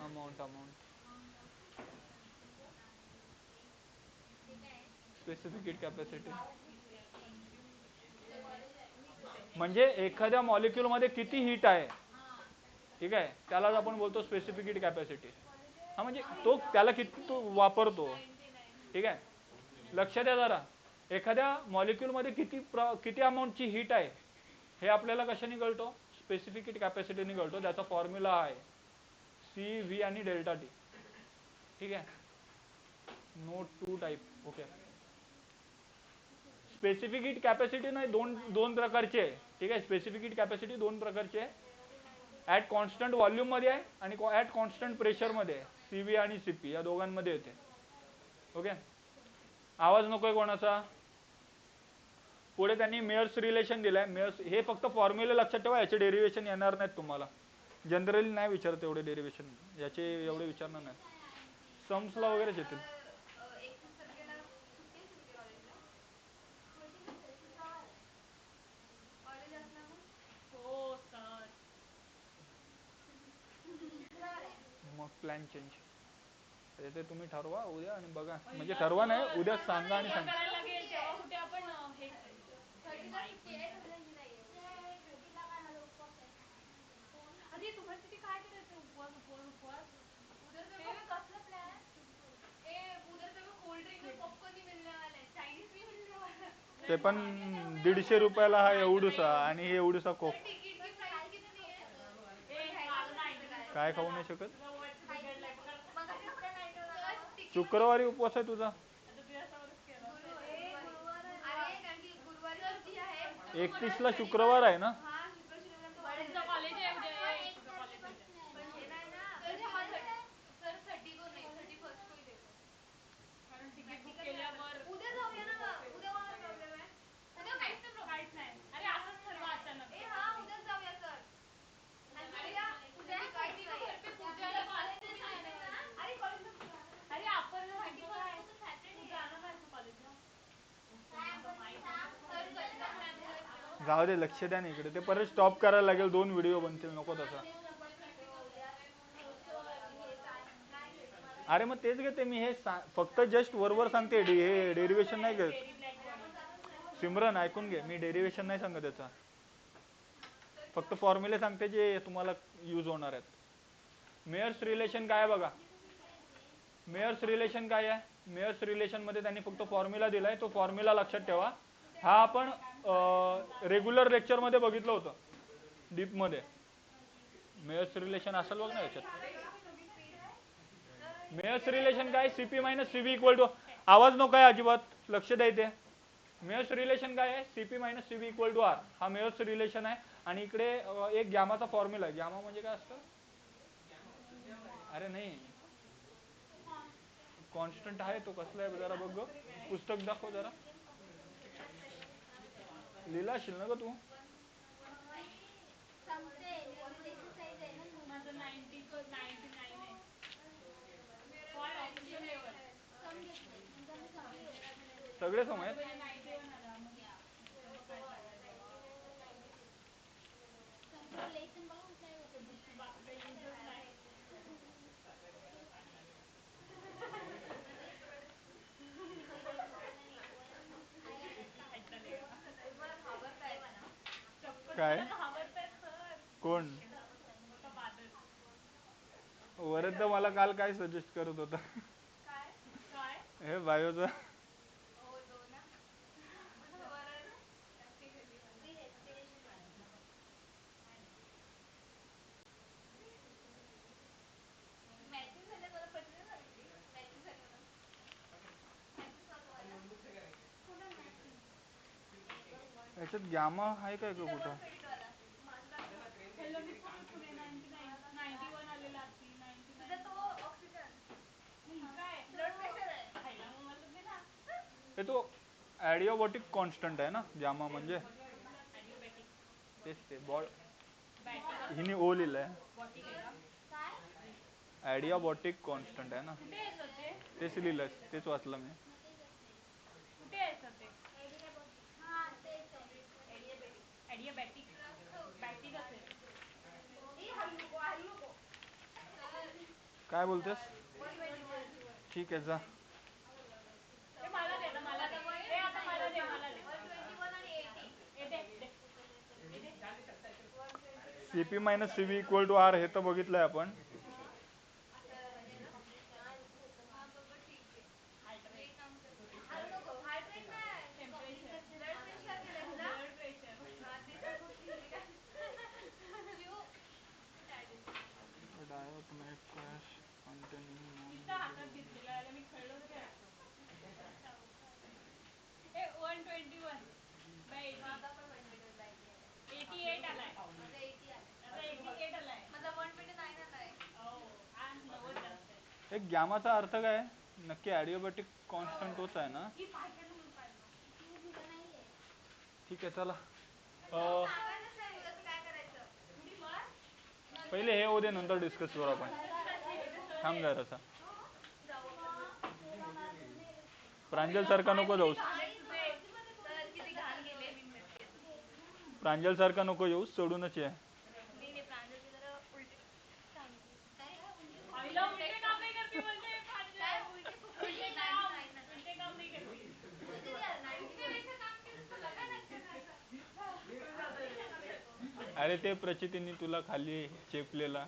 Speaker 1: अमाउंट स्पेसिफिक हीट कॅपॅसिटी म्हणजे एखाद्या मॉलिक्यूल मध्ये किती हीट आहे, ठीक आहे, त्यालाच आपण बोलतो स्पेसिफिक हीट कॅपॅसिटी. हा म्हणजे तो त्याला किती तो वापरतो. ठीक आहे, लक्षात द्या जरा. एखाद्या मॉलिक्यूल मध्ये किती अमाऊंटची हीट आहे हे आपल्याला कशाने कळतो, स्पेसिफिक हीट कॅपॅसिटीने कळतो. त्याचा फॉर्म्युला आहे CV आणि ΔT. ठीक आहे, note 2 type. Okay, specific heat capacity नाही, दोन प्रकारचे आहे. ठीक आहे, स्पेसिफिक हीट कॅपॅसिटी 2 प्रकारचे आहे. ऍट कॉन्स्टंट व्हॉल्यूम मध्ये आहे आणि ऍट कॉन्स्टंट प्रेशर मध्ये आहे. CV आणि CP या दोघांमध्ये येते. ओके, आवाज नकोय कोणाचा. पुढे त्यांनी मेयर्स रिलेशन दिलाय. मेयर्स हे फक्त फॉर्म्युले लक्षात ठेवा, याचे डेरिव्हेशन येणार नाहीत तुम्हाला. जनरली नाही विचारत एवढे डेरिव्हेशन, याचे एवढे विचारणार नाहीत. सम्सला वगैरेच येतील.
Speaker 3: 31 तारखेला सुट्टी असेल की कॉलेजला. कॉलेज असला मग हो सर.
Speaker 1: मग प्लॅन चेंज. ते तुम्ही ठरवा उद्या आणि बघा. म्हणजे ठरवा नाही, उद्या सांगा आणि सांगा.
Speaker 3: कुठे आपण हे 30ला सुट्टी आहे, 31ची नाहीये. अरे तुम्हाला तिथे काय करायचं, उपवास उधर देखो कसला प्लॅन. उधर देखो कोल्ड ड्रिंक और पॉपकॉर्न ही मिलने वाला है, चाइनीज भी मिलने वाला है.
Speaker 1: ते पण 150 रुपयाला हा एवढूसा आणि हे एवढूसा कोक.
Speaker 3: तिकीट की प्राइस कितनी है.
Speaker 1: काय खाऊ नाही शकत.
Speaker 3: मग
Speaker 1: शुक्रवारी उपवास आहे तुझा.
Speaker 3: अरे कारण की गुरुवारी सुट्टी आहे.
Speaker 1: 31 ला शुक्रवार आहे ना.
Speaker 3: हा शुक्र शनिवार कॉलेज आहे उद्या. पण हे नाही ना सर 30 को नाही 31st को ही देतो. कारण तिकीट बुक केल्यावर उद्या जाऊया ना. उद्या कोणाला प्रॉब्लेम आहे. उद्या काहीच नाही. अरे असंच ठरवा अचानक. हा उद्याच जाऊया सर. उद्या काय नाही. अरे कॉलेज. अरे आपण
Speaker 1: जाऊ दे, लक्ष द्या ना इकडे. ते परत स्टॉप करायला लागेल, 2 व्हिडिओ बनतील, नको तसा. अरे मग तेच घेते मी, हे फक्त जस्ट वरवर सांगते, हे डेरिवेशन नाही घेत. सिमरन ऐकून घे, मी डेरिवेशन नाही सांगत त्याचा, फक्त फॉर्म्युले सांगते जे तुम्हाला यूज होणार आहेत. मेयर्स रिलेशन काय आहे बघा. मेयर्स रिलेशन काय आहे? मेयर्स रिलेशन मध्ये त्यांनी फक्त फॉर्म्युला दिलाय, तो फॉर्म्युला लक्षात ठेवा. हा आपण रेग्युलर लेक्चर मध्ये बघितलं होतं, डीप मध्ये. मेयर्स रिलेशन असेल बघ ना याच्यात. मेयर्स रिलेशन काय? CP minus CV equal to, आवाज नको आहे अजिबात, लक्ष द्यायचे. मेयर्स रिलेशन काय आहे? CP minus CV equal to R, हा मेयर्स रिलेशन आहे. आणि इकडे एक गॅमाचा फॉर्म्युला आहे. गॅमा म्हणजे काय असतं? अरे नाही, कॉन्स्टंट आहे तो. कसला आहे जरा बघ, पुस्तक दाखव जरा, लिहिला असेल ना ग तू. सगळे सम आहेत. काय कोण वरद मला काल काय सजेस्ट करत होता? हे बायोचा. याच्यात गॅमा आहे काय का कुठं? हे तो ॲडिओबॉटिक कॉन्स्टंट आहे ना गॅमा म्हणजे. तेच ते बॉल हिने ओ लिहिलंय. ॲडिओबॉटिक कॉन्स्टंट आहे ना, तेच लिहिलंय, तेच वाचलं मी. काय बोलतेस? ठीक आहे जा. CP minus CV equal to R, हे तर बघितलंय आपण. एक गॅमाचा अर्थ काय नक्की? ॲडिओबॅटिक कॉन्स्टंट तोच आहे ना? ठीक आहे चला. पहिले हे होऊ दे, नंतर डिस्कस करू आपण. थांब जरासा. प्रांजल सारखा नको जाऊस. प्रांजल सारखा नको येऊस, सोडूनच ये. अरे ते प्रचितींनी तुला खाली चेपलेला.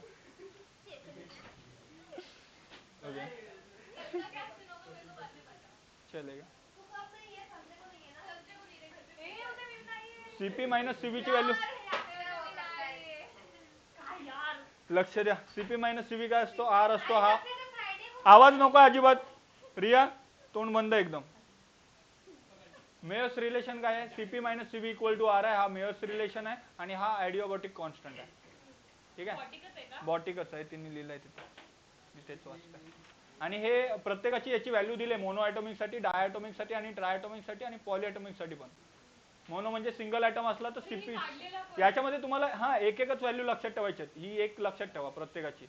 Speaker 1: ओके चलेगा. सीपी मायनस सीबी ची व्हॅल्यू लक्ष द्या. सीपी मायनस सीबी काय असतो? आर असतो. हा आवाज नको अजिबात. रिया तोंड बंद एकदम. मेयर्स रिलेशन काय आहे? CP minus CV equal to R आहे. हा मेयर्स रिलेशन आहे आणि हा ॲडिओबॉटिक कॉन्स्टंट आहे. ठीक आहे, बॉटिकच आहे, तिने लिहिलंय तिथे, मी तेच वाचतोय. आणि हे प्रत्येकाची याची व्हॅल्यू दिली, मोनो ॲटॉमिक साठी, डायॲटॉमिक साठी आणि ट्रायॲटॉमिक साठी आणि पॉलीॲटॉमिक साठी पण. मोनो म्हणजे सिंगल ॲटम असला तर सीपी. याच्यामध्ये तुम्हाला हा एक एकच व्हॅल्यू लक्षात ठेवायची. ही एक लक्षात ठेवा प्रत्येकाची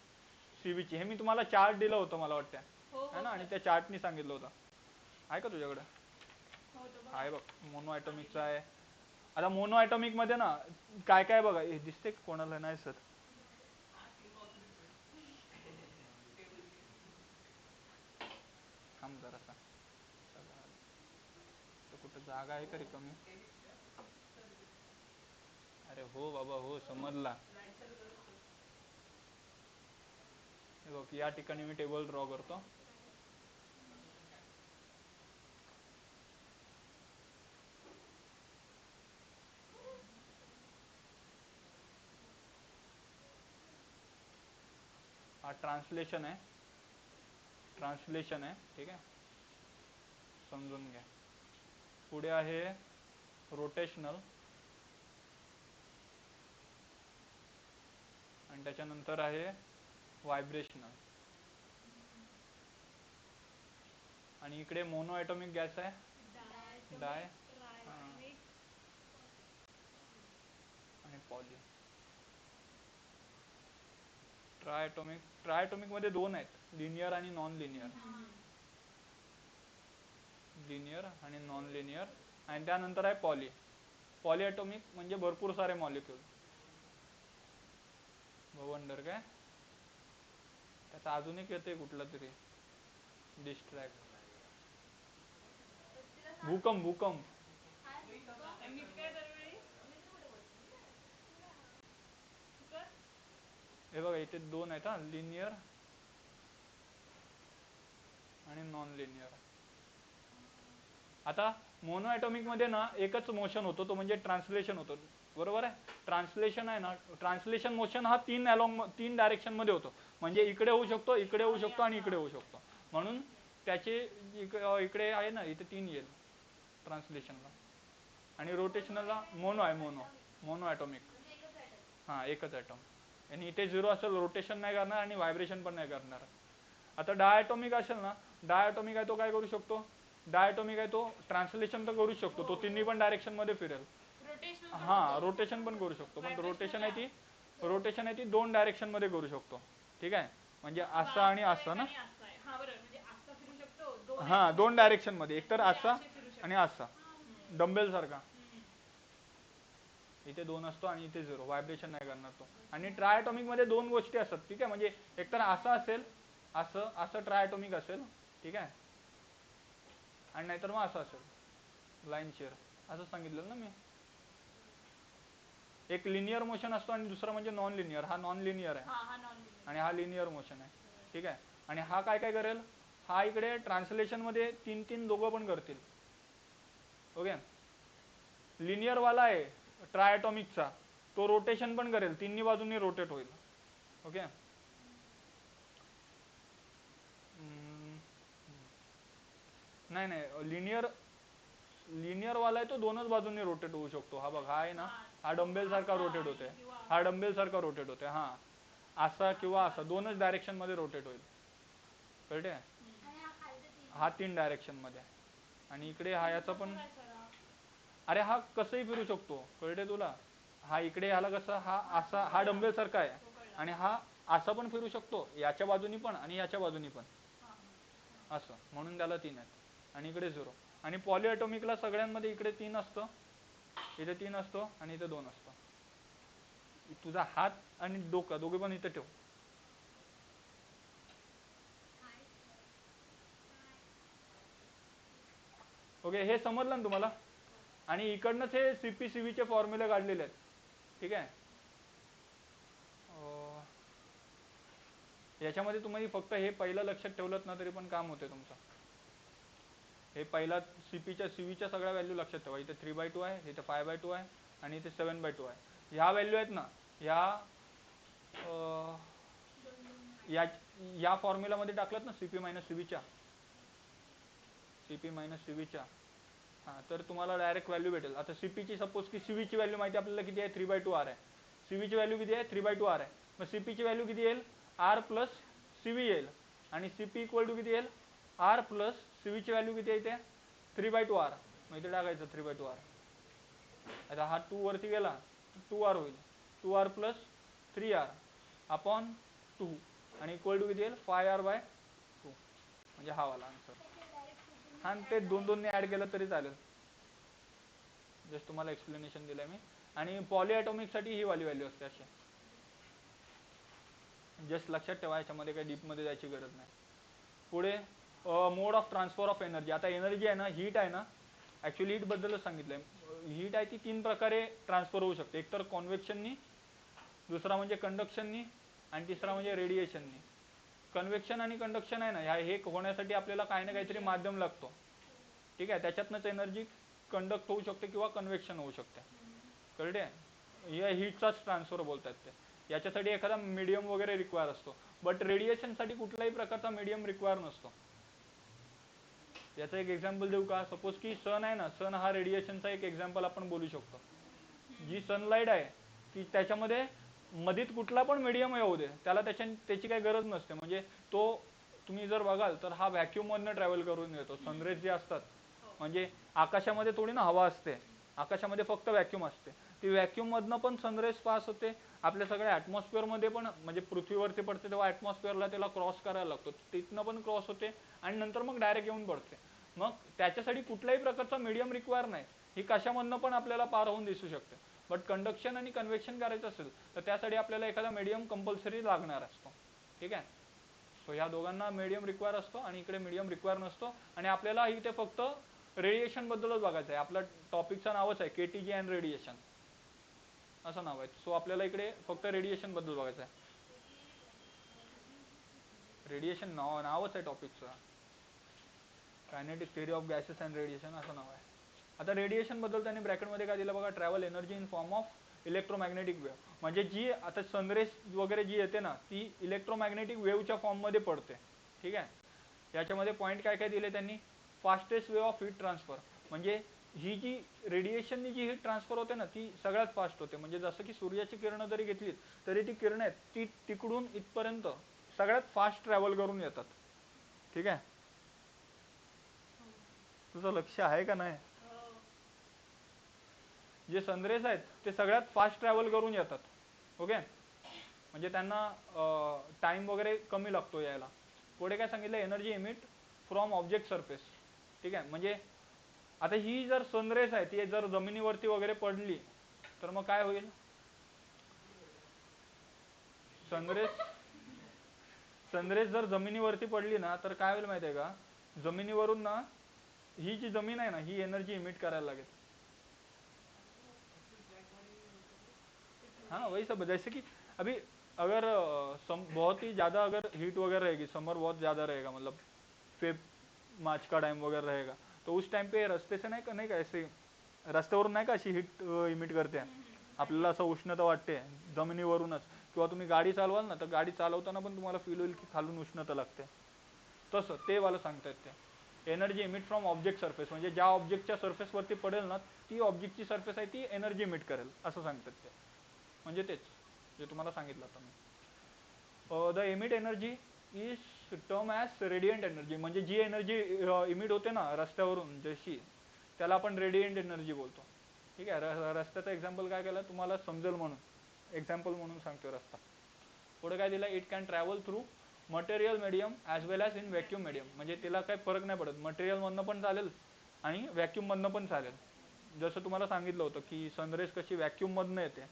Speaker 1: सीबीची. हे मी तुम्हाला चार्ट दिलं होतं मला वाटतं है ना, आणि त्या चार्टनी सांगितलं होतं. आहे का तुझ्याकडे? आहे बघ, मोनो ॲटॉमिकचा आहे, आता मोनो ॲटॉमिक मध्ये ना काय काय बघा, हे दिसते का कोणाला? नाही सर, थांब जरासा, कुठं जागा आहे का रिकामी? अरे हो बाबा हो, समजला. हे बघ, या ठिकाणी मी टेबल ड्रॉ करतो. हा ट्रान्सलेशन आहे, ट्रान्सलेशन आहे, ठीक आहे, समजून घ्या. पुढे आहे रोटेशनल, आणि त्याच्यानंतर आहे व्हायब्रेशनल, आणि इकडे मोनो ॲटॉमिक गॅस आहे, डाय आणि पॉली. ट्रायटॉमिक, ट्रायटॉमिक मध्ये दोन आहेत, लिनियर आणि नॉन लिनियर, लिनियर आणि नॉन लिनियर, आणि त्यानंतर आहे पॉली. पॉलीॲटॉमिक म्हणजे भरपूर सारे मॉलिक्यूल. भवंडर काय, त्याचा अजून एक येते कुठला तरी, डिस्ट्रॅक्ट, भूकंप, भूकंप. हे बघा इथे दोन आहेत हा, लिनियर आणि नॉन लिनियर. आता मोनो ॲटॉमिक मध्ये ना एकच मोशन होतो, तो म्हणजे ट्रान्सलेशन होतो, बरोबर आहे. ट्रान्सलेशन आहे ना, ट्रान्सलेशन मोशन हा तीन डायरेक्शन मध्ये होतो, म्हणजे इकडे होऊ शकतो, इकडे होऊ शकतो आणि इकडे होऊ शकतो. म्हणून त्याचे इकडे आहे ना, इथे 3 येईल ट्रान्सलेशनला. आणि रोटेशनलला मोनो आहे, मोनो ॲटॉमिक, हा एकच ॲटॉम, आणि इथे 0 असेल, रोटेशन नाही करणार आणि व्हायब्रेशन पण नाही करणार. आता डायटॉमिक असेल ना, डायटॉमिक आहे तो काय करू शकतो, डायटॉमिक आहे तो ट्रान्सलेशन तर करू शकतो, तो तिन्ही पण डायरेक्शन मध्ये फिरेल. हा, रोटेशन पण करू शकतो, पण रोटेशन आहे ती 2 डायरेक्शन मध्ये करू शकतो, ठीक आहे. म्हणजे असं आणि असं ना, हा 2 डायरेक्शन मध्ये, एकतर असा आणि असा, डंबेल सारखा. इथे 2 असतो आणि इथे 0, व्हायब्रेशन नाही करणार तो. आणि ट्रायटॉमिक मध्ये 2 गोष्टी असतात, ठीक आहे, म्हणजे एकतर असं असेल, असं असं ट्रायटॉमिक असेल, ठीक आहे, आणि नाहीतर मग असं असेल, लाईन शेअर, असं सांगितलं ना मी. एक लिनियर मोशन असतो आणि दुसरा म्हणजे नॉन लिनियर. हा नॉन लिनियर आहे आणि हा लिनियर मोशन आहे, ठीक आहे. आणि हा काय काय करेल, हा इकडे ट्रान्सलेशन मध्ये 3 दोघं पण करतील, ओके. लिनियर वाला आहे ट्रायटॉमिकचा, तो रोटेशन पण करेल, तिन्ही बाजूंनी रोटेट होईल, ओके. नाही नाही, लिनियर वाला आहे तो 2च बाजूंनी रोटेट होऊ शकतो. हा बघ, हा आहे ना, हा डंबेल सारखा रोटेट होते, हा डंबेल सारखा रोटेट होते, हा असा किंवा असा 2च डायरेक्शन मध्ये रोटेट होईल, कळते. हा 3 डायरेक्शन मध्ये, आणि इकडे हा याचा पण, अरे हा कसंही फिरू शकतो, कळते तुला. हा इकडे ह्याला कसं, हा असा, हा डंबेल सारखा आहे, आणि हा असा पण फिरू शकतो, याच्या बाजूनी पण आणि याच्या बाजूनी पण, असं, म्हणून त्याला 3 आहेत. आणि इकडे 0. आणि पॉलीॲटॉमिकला सगळ्यांमध्ये इकडे 3 असतं, इथे 3 असतो आणि इथे 2 असतो. तुझा हात आणि डोकं दोघे पण इथे ठेव. ओके, हे समजलं ना तुम्हाला. आणि इकडनंच हे CP/CVचे फॉर्म्युले काढलेले आहेत, ठीक आहे. याच्यामध्ये तुम्ही फक्त हे पहिलं लक्षात ठेवलं ना तरी पण काम होते तुमचं. हे पहिला CVच्या सगळ्या व्हॅल्यू लक्षात ठेवा. इथे 3/2 आहे, इथे 5/2 आहे आणि इथे 7/2 आहे. ह्या व्हॅल्यू आहेत ना, या फॉर्म्युलामध्ये टाकलात ना CP-CVच्या, CP-CVच्या, हा, तर तुम्हाला डायरेक्ट व्हॅल्यू भेटेल. आता CPची सपोज की CVची व्हॅल्यू माहिती आपल्याला किती आहे, 3/2 R आहे. CVची व्हॅल्यू किती आहे, 3/2 R आहे. मग CPची व्हॅल्यू किती येईल, R प्लस CV येईल. आणि CP इक्वल टू किती येईल, R प्लस CVची व्हॅल्यू किती आहे इथे, 3/2 R. मग इथे टाकायचं 3/2 R. आता हा 2 वरती गेला 2R होईल, 2R प्लस 3R अपॉन 2, आणि इक्वल टू किती येईल, 5R/2, म्हणजे हा वाला आन्सर. हा, ते 2 ने ऍड केलं तरी चालेल. जस्ट तुम्हाला एक्सप्लेनेशन दिलंय मी. आणि पॉलीॲटॉमिक साठी ही वाली व्हॅल्यू असते अशी. जस्ट लक्षात ठेवा, याच्यामध्ये काही डीप मध्ये जायची गरज नाही. पुढे मोड ऑफ ट्रान्सफर ऑफ एनर्जी. आता एनर्जी आहे ना, हीट आहे ना, ऍक्च्युअली हीट बद्दलच सांगितलंय. हीट आहे ती 3 प्रकारे ट्रान्सफर होऊ शकते. एक तर कॉन्व्हेक्शननी, दुसरा म्हणजे कंडक्शननी, आणि तिसरा म्हणजे रेडिएशननी. कन्व्हेक्शन आणि कंडक्शन आहे ना, हे होण्यासाठी आपल्याला काही ना काहीतरी माध्यम लागतो. ठीक आहे, त्याच्यातनंच एनर्जी कंडक्ट होऊ शकते किंवा कन्व्हेक्शन होऊ शकते. कळले? या हीटचाच ट्रान्सफर बोलतात ते. याच्यासाठी एखादा मीडियम वगैरे रिक्वायर असतो. बट रेडिएशनसाठी कुठल्याही प्रकारचा मीडियम रिक्वायर नसतो. याचं एक एक्झाम्पल देऊ का? सपोज की सन आहे ना, सन हा रेडिएशनचा एक एक्झाम्पल आपण बोलू शकतो. जी सनलाईट आहे की त्याच्यामध्ये मधीत कुठला पण मीडियम येऊ दे, त्याला त्याची काही गरज नसते. म्हणजे तो तुम्ही जर बघाल तर हा व्हॅक्यूम मधनं ट्रॅव्हल करून येतो. सनरेज जे असतात, म्हणजे आकाशामध्ये थोडी ना हवा असते, आकाशामध्ये फक्त व्हॅक्यूम असते. ती व्हॅक्यूम मधनं पण सनरेज पास होते. आपल्या सगळ्या ऍटमॉस्फिअर मध्ये पण, म्हणजे पृथ्वीवरती पडते तेव्हा ऍटमॉस्फिअरला त्याला क्रॉस करायला लागतो, तिथनं पण क्रॉस होते आणि नंतर मग डायरेक्ट येऊन पडते. मग त्याच्यासाठी कुठल्याही प्रकारचा मीडियम रिक्वायर नाही. ही कशामधनं पण आपल्याला पार होऊन दिसू शकते. बट कंडक्शन आणि कन्व्हेक्शन करायचं असेल तर त्यासाठी आपल्याला एखादा मीडियम कंपल्सरी लागणार असतो. ठीक आहे. सो या दोघांना मीडियम रिक्वायर असतो आणि इकडे मीडियम रिक्वायर नसतो. आणि आपल्याला इथे फक्त रेडिएशन बद्दलच बघायचं आहे. आपलं टॉपिकचं नावच आहे केटीजी अँड रेडिएशन असं नाव आहे. सो आपल्याला इकडे फक्त रेडिएशन बद्दल बघायचं आहे. रेडिएशन नावच आहे टॉपिकचं, kinetic theory of gases and radiation असं नाव आहे. आता रेडिएशन बद्दल त्यांनी ब्रॅकेटमध्ये काय दिलं बघा, travel energy in form of electromagnetic wave. म्हणजे जी आता सनरेज वगैरे जी येते ना, ती इलेक्ट्रोमॅग्नेटिक वेव्हच्या फॉर्म मध्ये पडते. ठीक आहे. याच्यामध्ये पॉईंट काय काय दिले त्यांनी, fastest way of heat transfer. म्हणजे ही जी रेडिएशननी जी हीट ट्रान्सफर होते ना, ती सगळ्यात फास्ट होते. म्हणजे जसं की सूर्याची किरणं जरी घेतली तरी ती किरणं आहेत ती तिकडून इथपर्यंत सगळ्यात फास्ट ट्रॅव्हल करून येतात. ठीक आहे. तुझं लक्ष आहे का नाही? जे सनरेज आहेत ते सगळ्यात फास्ट ट्रॅव्हल करून येतात. ओके. म्हणजे त्यांना टाइम वगैरे कमी लागतो यायला. पुढे काय सांगितलं, energy emit from object surface. ठीक आहे. म्हणजे आता ही जर सनरेज आहे ती जर जमिनीवरती वगैरे पडली तर मग काय होईल, सनरेज जर जमिनीवरती पडली ना तर काय होईल माहिती आहे का, जमिनीवरून ना ही जी जमीन आहे ना ही एनर्जी इमिट करायला लागेल. हाँ वही सब, जैसे कि अभी अगर बहुत ही ज़्यादा अगर हीट वगैरह रहेगी, समर बहुत ज़्यादा रहेगा, मतलब फेब मार्च का टाइम वगैरह रहेगा, तो उस टाइम पे रस्ते से नाही का ऐसे रस्त्यावरून नाही का अशी हीट इमिट करते, आपल्याला असं उष्णता वाटते जमिनीवरूनच. किंवा तुम्ही गाडी चालवाल ना तर गाडी चालवताना पण तुम्हाला फील होईल की खालून उष्णता लागते. तसं ते वाला सांगतायत ते. Energy emit from object surface, म्हणजे ज्या ऑब्जेक्टच्या सरफेसवरती पडेल ना ती ऑब्जेक्टची सरफेस आहे ती एनर्जी इमिट करेल असं सांगतात ते. म्हणजे तेच जे तुम्हाला सांगितलं आता मी. The emit energy is term as radiant energy. म्हणजे जी एनर्जी इमिट होते ना रस्त्यावरून जशी, त्याला आपण रेडियंट एनर्जी बोलतो. ठीक आहे. रस्त्याचं एक्झाम्पल काय केलं तुम्हाला समजेल म्हणून, एक्झाम्पल म्हणून सांगतोय रस्ता. पुढे काय दिलं, it can travel through material medium as well as in vacuum medium. म्हणजे तिला काही फरक नाही पडत, मटेरियल मधनं पण चालेल आणि व्हॅक्यूम मधनं पण चालेल. जसं तुम्हाला सांगितलं होतं की सनरेज कशी व्हॅक्यूम मधनं येते,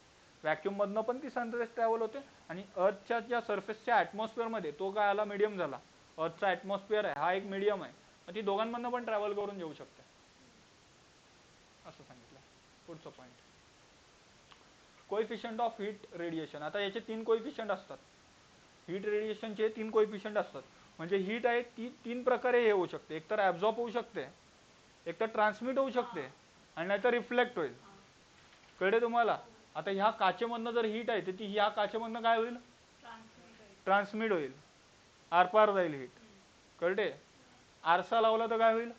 Speaker 1: व्हॅक्यूम मधनं पण ती सनरेज ट्रॅव्हल होते आणि अर्थच्या ज्या सरफेसच्या ॲटमॉस्फिअरमध्ये तो काय आला, मीडियम झाला. अर्थचा ॲटमॉस्फिअर आहे हा एक मीडियम आहे, ती दोघांमधनं पण ट्रॅव्हल करून येऊ शकते असं सांगितलं. पुढचं point, coefficient of heat radiation. आता याचे 3 कोएफिशियंट असतात. हीट रेडिएशनचे 3 कोएफिशियंट असतात. म्हणजे हीट आहे ती 3 प्रकारे हे होऊ शकते, एक तर ॲब्झॉर्ब होऊ शकते, एक तर ट्रान्समिट होऊ शकते आणि नाहीतर रिफ्लेक्ट होईल. कळले तुम्हाला? आता ह्या काचेमधनं जर हीट आहे तर ती ह्या काचेमधनं काय होईल, ट्रान्समिट होईल, आरपार जाईल हीट. कळते? आरसा लावला तर काय होईल,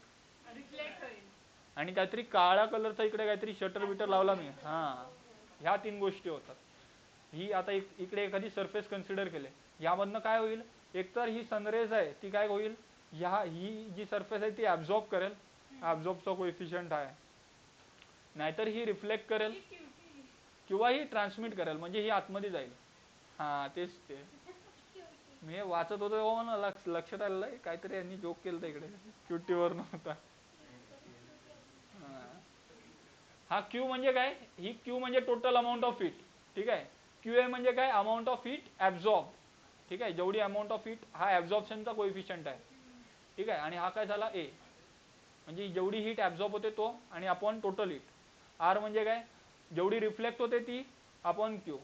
Speaker 3: रिफ्लेक्ट होईल.
Speaker 1: आणि काहीतरी काळ्या कलरचा इकडे काहीतरी शटर बिटर लावला मी, हा ह्या 3 गोष्टी होतात. ही आता इकडे एखादी सरफेस कन्सिडर केले, यामधनं काय होईल, एकतर ही सनरेज आहे ती काय होईल, ही जी सरफेस आहे ती ॲब्झॉर्ब करेल, ॲब्झॉर्बचा कोएफिशियंट आहे, नाहीतर ही रिफ्लेक्ट करेल किंवा ही ट्रान्समिट करेल, म्हणजे ही आतमध्ये जाईल. हा तेच ते मी वाचत होतो ना, लक्षात आलेलं काहीतरी यांनी जोक केलं इकडे, क्युटीवर नव्हता. हा क्यू म्हणजे काय, ही क्यू म्हणजे टोटल अमाऊंट ऑफ हीट, ठीक आहे. क्यू ए म्हणजे काय, अमाऊंट ऑफ हीट ऍब्झॉर्ब, ठीक आहे. जेवढी अमाऊंट ऑफ हीट, हा ऍब्झॉर्प्शनचा कोएफिशियंट आहे, ठीक आहे. आणि हा काय झाला ए, म्हणजे जेवढी हीट ऍब्झॉर्ब होते तो, आणि अपॉन टोटल हीट. आर म्हणजे काय, जेवढी रिफ्लेक्ट होते ती अपॉन क्यू,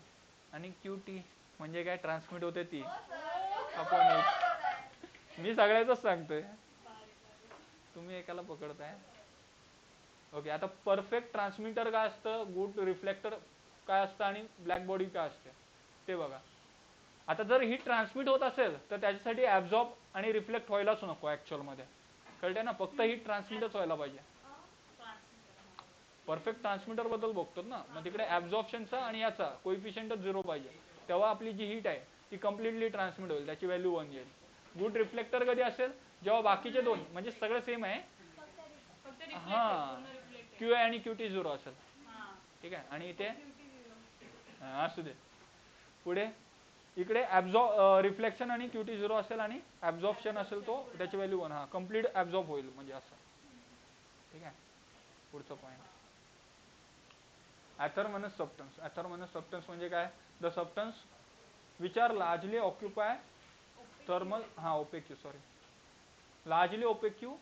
Speaker 1: आणि क्यू टी म्हणजे काय, ट्रान्समिट होते ती अपॉन हीट. मी सगळ्याच सांगतोय, तुम्ही एकाला पकडताय. ओके, आता परफेक्ट ट्रान्समीटर काय असतं, गुड रिफ्लेक्टर काय असतं, आणि ब्लॅक बॉडी काय असते ते बघा. आता जर हीट ट्रान्समिट होत असेल तर त्याच्यासाठी ऍब्झॉर्ब आणि रिफ्लेक्ट व्हायलाच नको ऍक्च्युअल मध्ये, कळते ना, फक्त हीट ट्रान्समिटच व्हायला पाहिजे. परफेक्ट ट्रान्समीटर बद्दल बघतो ना, मग तिकडे ऍब्झॉर्प्शनचा आणि याचा कोएफिशियंटच 0 पाहिजे, तेव्हा आपली जी हीट आहे ती कम्प्लिटली ट्रान्समिट होईल, त्याची व्हॅल्यू 1 येईल. गुड रिफ्लेक्टर कधी असेल, जेव्हा बाकीचे दोन म्हणजे सगळं सेम आहे, हा, क्यू आणि क्यू टी 0 असेल, ठीक आहे. आणि इथे असू दे, पुढे इकडे रिफ्लेक्शन आणि क्यू टी 0 असेल, आणि ऍब्झॉर्प्शन असेल तो त्याची व्हॅल्यू 1, हा कम्प्लीट ऍब्झॉर्ब होईल म्हणजे असं, ठीक आहे. पुढचा point, athermanous substance. Athermanous substance म्हणजे काय, the substance which are largely occupy thermal, हा opaque, sorry, largely opaque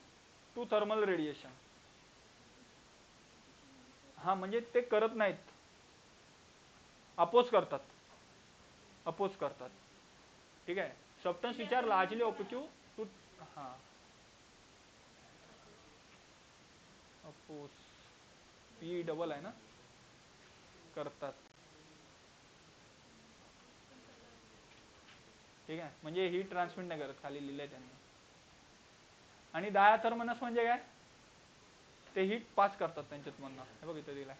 Speaker 1: to thermal radiation. हा म्हणजे ते करत नाहीत, अपोज करतात, अपोज करतात, ठीक आहे. Substance which are largely opaque to, हा अपोज, पी डबल आहे ना, करतात, ठीक आहे. म्हणजे हीट ट्रान्समिट नाही करत, खाली लिहिलंय त्यांनी. आणि डायथर्मनस म्हणजे काय, ते हीट पास करतात त्यांच्यात मधनं, हे बघ इथे दिलाय,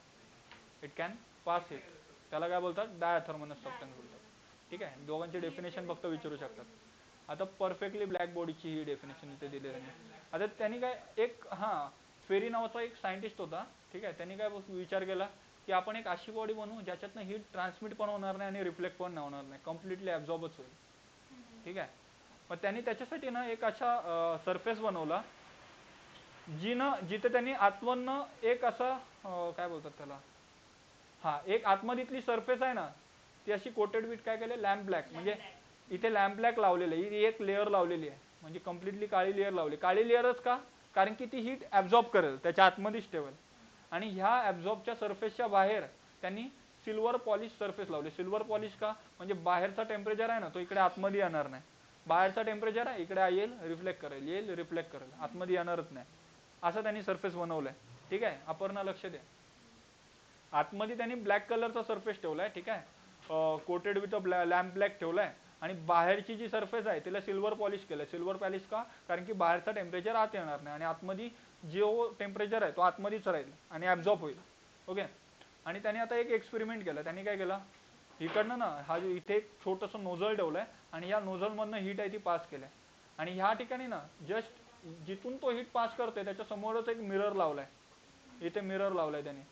Speaker 1: इट कॅन पास हीट, त्याला काय बोलतात, डायथर्मनस सबस्टन्स बोलतात, ठीक आहे. दोघांची डेफिनेशन फक्त विचारू शकतात. आता परफेक्टली ब्लॅक बॉडीची ही डेफिनेशन इथे दिली आहे. आता त्यांनी काय, एक फेरी नावाचा एक सायंटिस्ट होता, ठीक आहे. त्यांनी काय विचार केला की आपण एक अशी बॉडी बनवू ज्याच्यातनं हीट ट्रान्समिट पण होणार नाही आणि रिफ्लेक्ट पण होणार नाही, कम्प्लिटली ऍब्झॉर्बच होईल, ठीक आहे. मग त्यांनी त्याच्यासाठी ना एक अशा सरफेस बनवला जिथे त्यांनी आतमधनं एक असा काय बोलतात त्याला, हा एक आतमधीतली सरफेस आहे ना, ती अशी कोटेड विथ काय केले, लॅम्प ब्लॅक, म्हणजे इथे लॅम्प ब्लॅक लावलेलं आहे, ही एक लेअर लावलेली आहे, म्हणजे कम्प्लिटली काळी लेअर लावली. काळी लेअरच का, कारण की ती हीट ऍब्झॉर्ब करेल, त्याच्या आतमध्येच ठेवेल. आणि ह्या ऍब्झॉर्बच्या सरफेसच्या बाहेर त्यांनी सिल्वर पॉलिश सरफेस लावले. सिल्वर पॉलिश का, म्हणजे बाहेरचा टेम्परेचर आहे ना तो इकडे आतमध्ये येणार नाही, बाहेरचा टेम्परेचर आहे इकडे येईल, रिफ्लेक्ट करेल, येईल, रिफ्लेक्ट करेल, आतमध्ये येणारच नाही, असं त्यांनी सरफेस बनवलंय, ठीक आहे. अपर्णा लक्ष द्या, आतमध्ये त्यांनी ब्लॅक कलरचा सरफेस ठेवलाय, ठीक आहे, कोटेड विथ लॅम्प ब्लॅक ठेवलाय, आणि बाहेरची जी सरफेस आहे तिला सिल्वर पॉलिश केलंय. सिल्वर पॉलिश का, कारण की बाहेरचा टेम्परेचर आत येणार नाही, आणि आतमध्ये जो टेम्परेचर आहे तो आतमध्येच राहील आणि ऍब्झॉर्ब होईल, ओके. आणि त्यांनी आता एक एक्सपेरिमेंट केलं. त्यांनी काय केलं, इकडनं ना हा जो इथे एक छोटंसं नोझल ठेवलंय, आणि या नोझल मधनं हीट आहे ती पास केलंय, आणि ह्या ठिकाणी ना जस्ट जिथून तो हीट पास करतोय त्याच्या समोरच एक मिरर लावलाय, इथे मिरर लावलाय त्यांनी.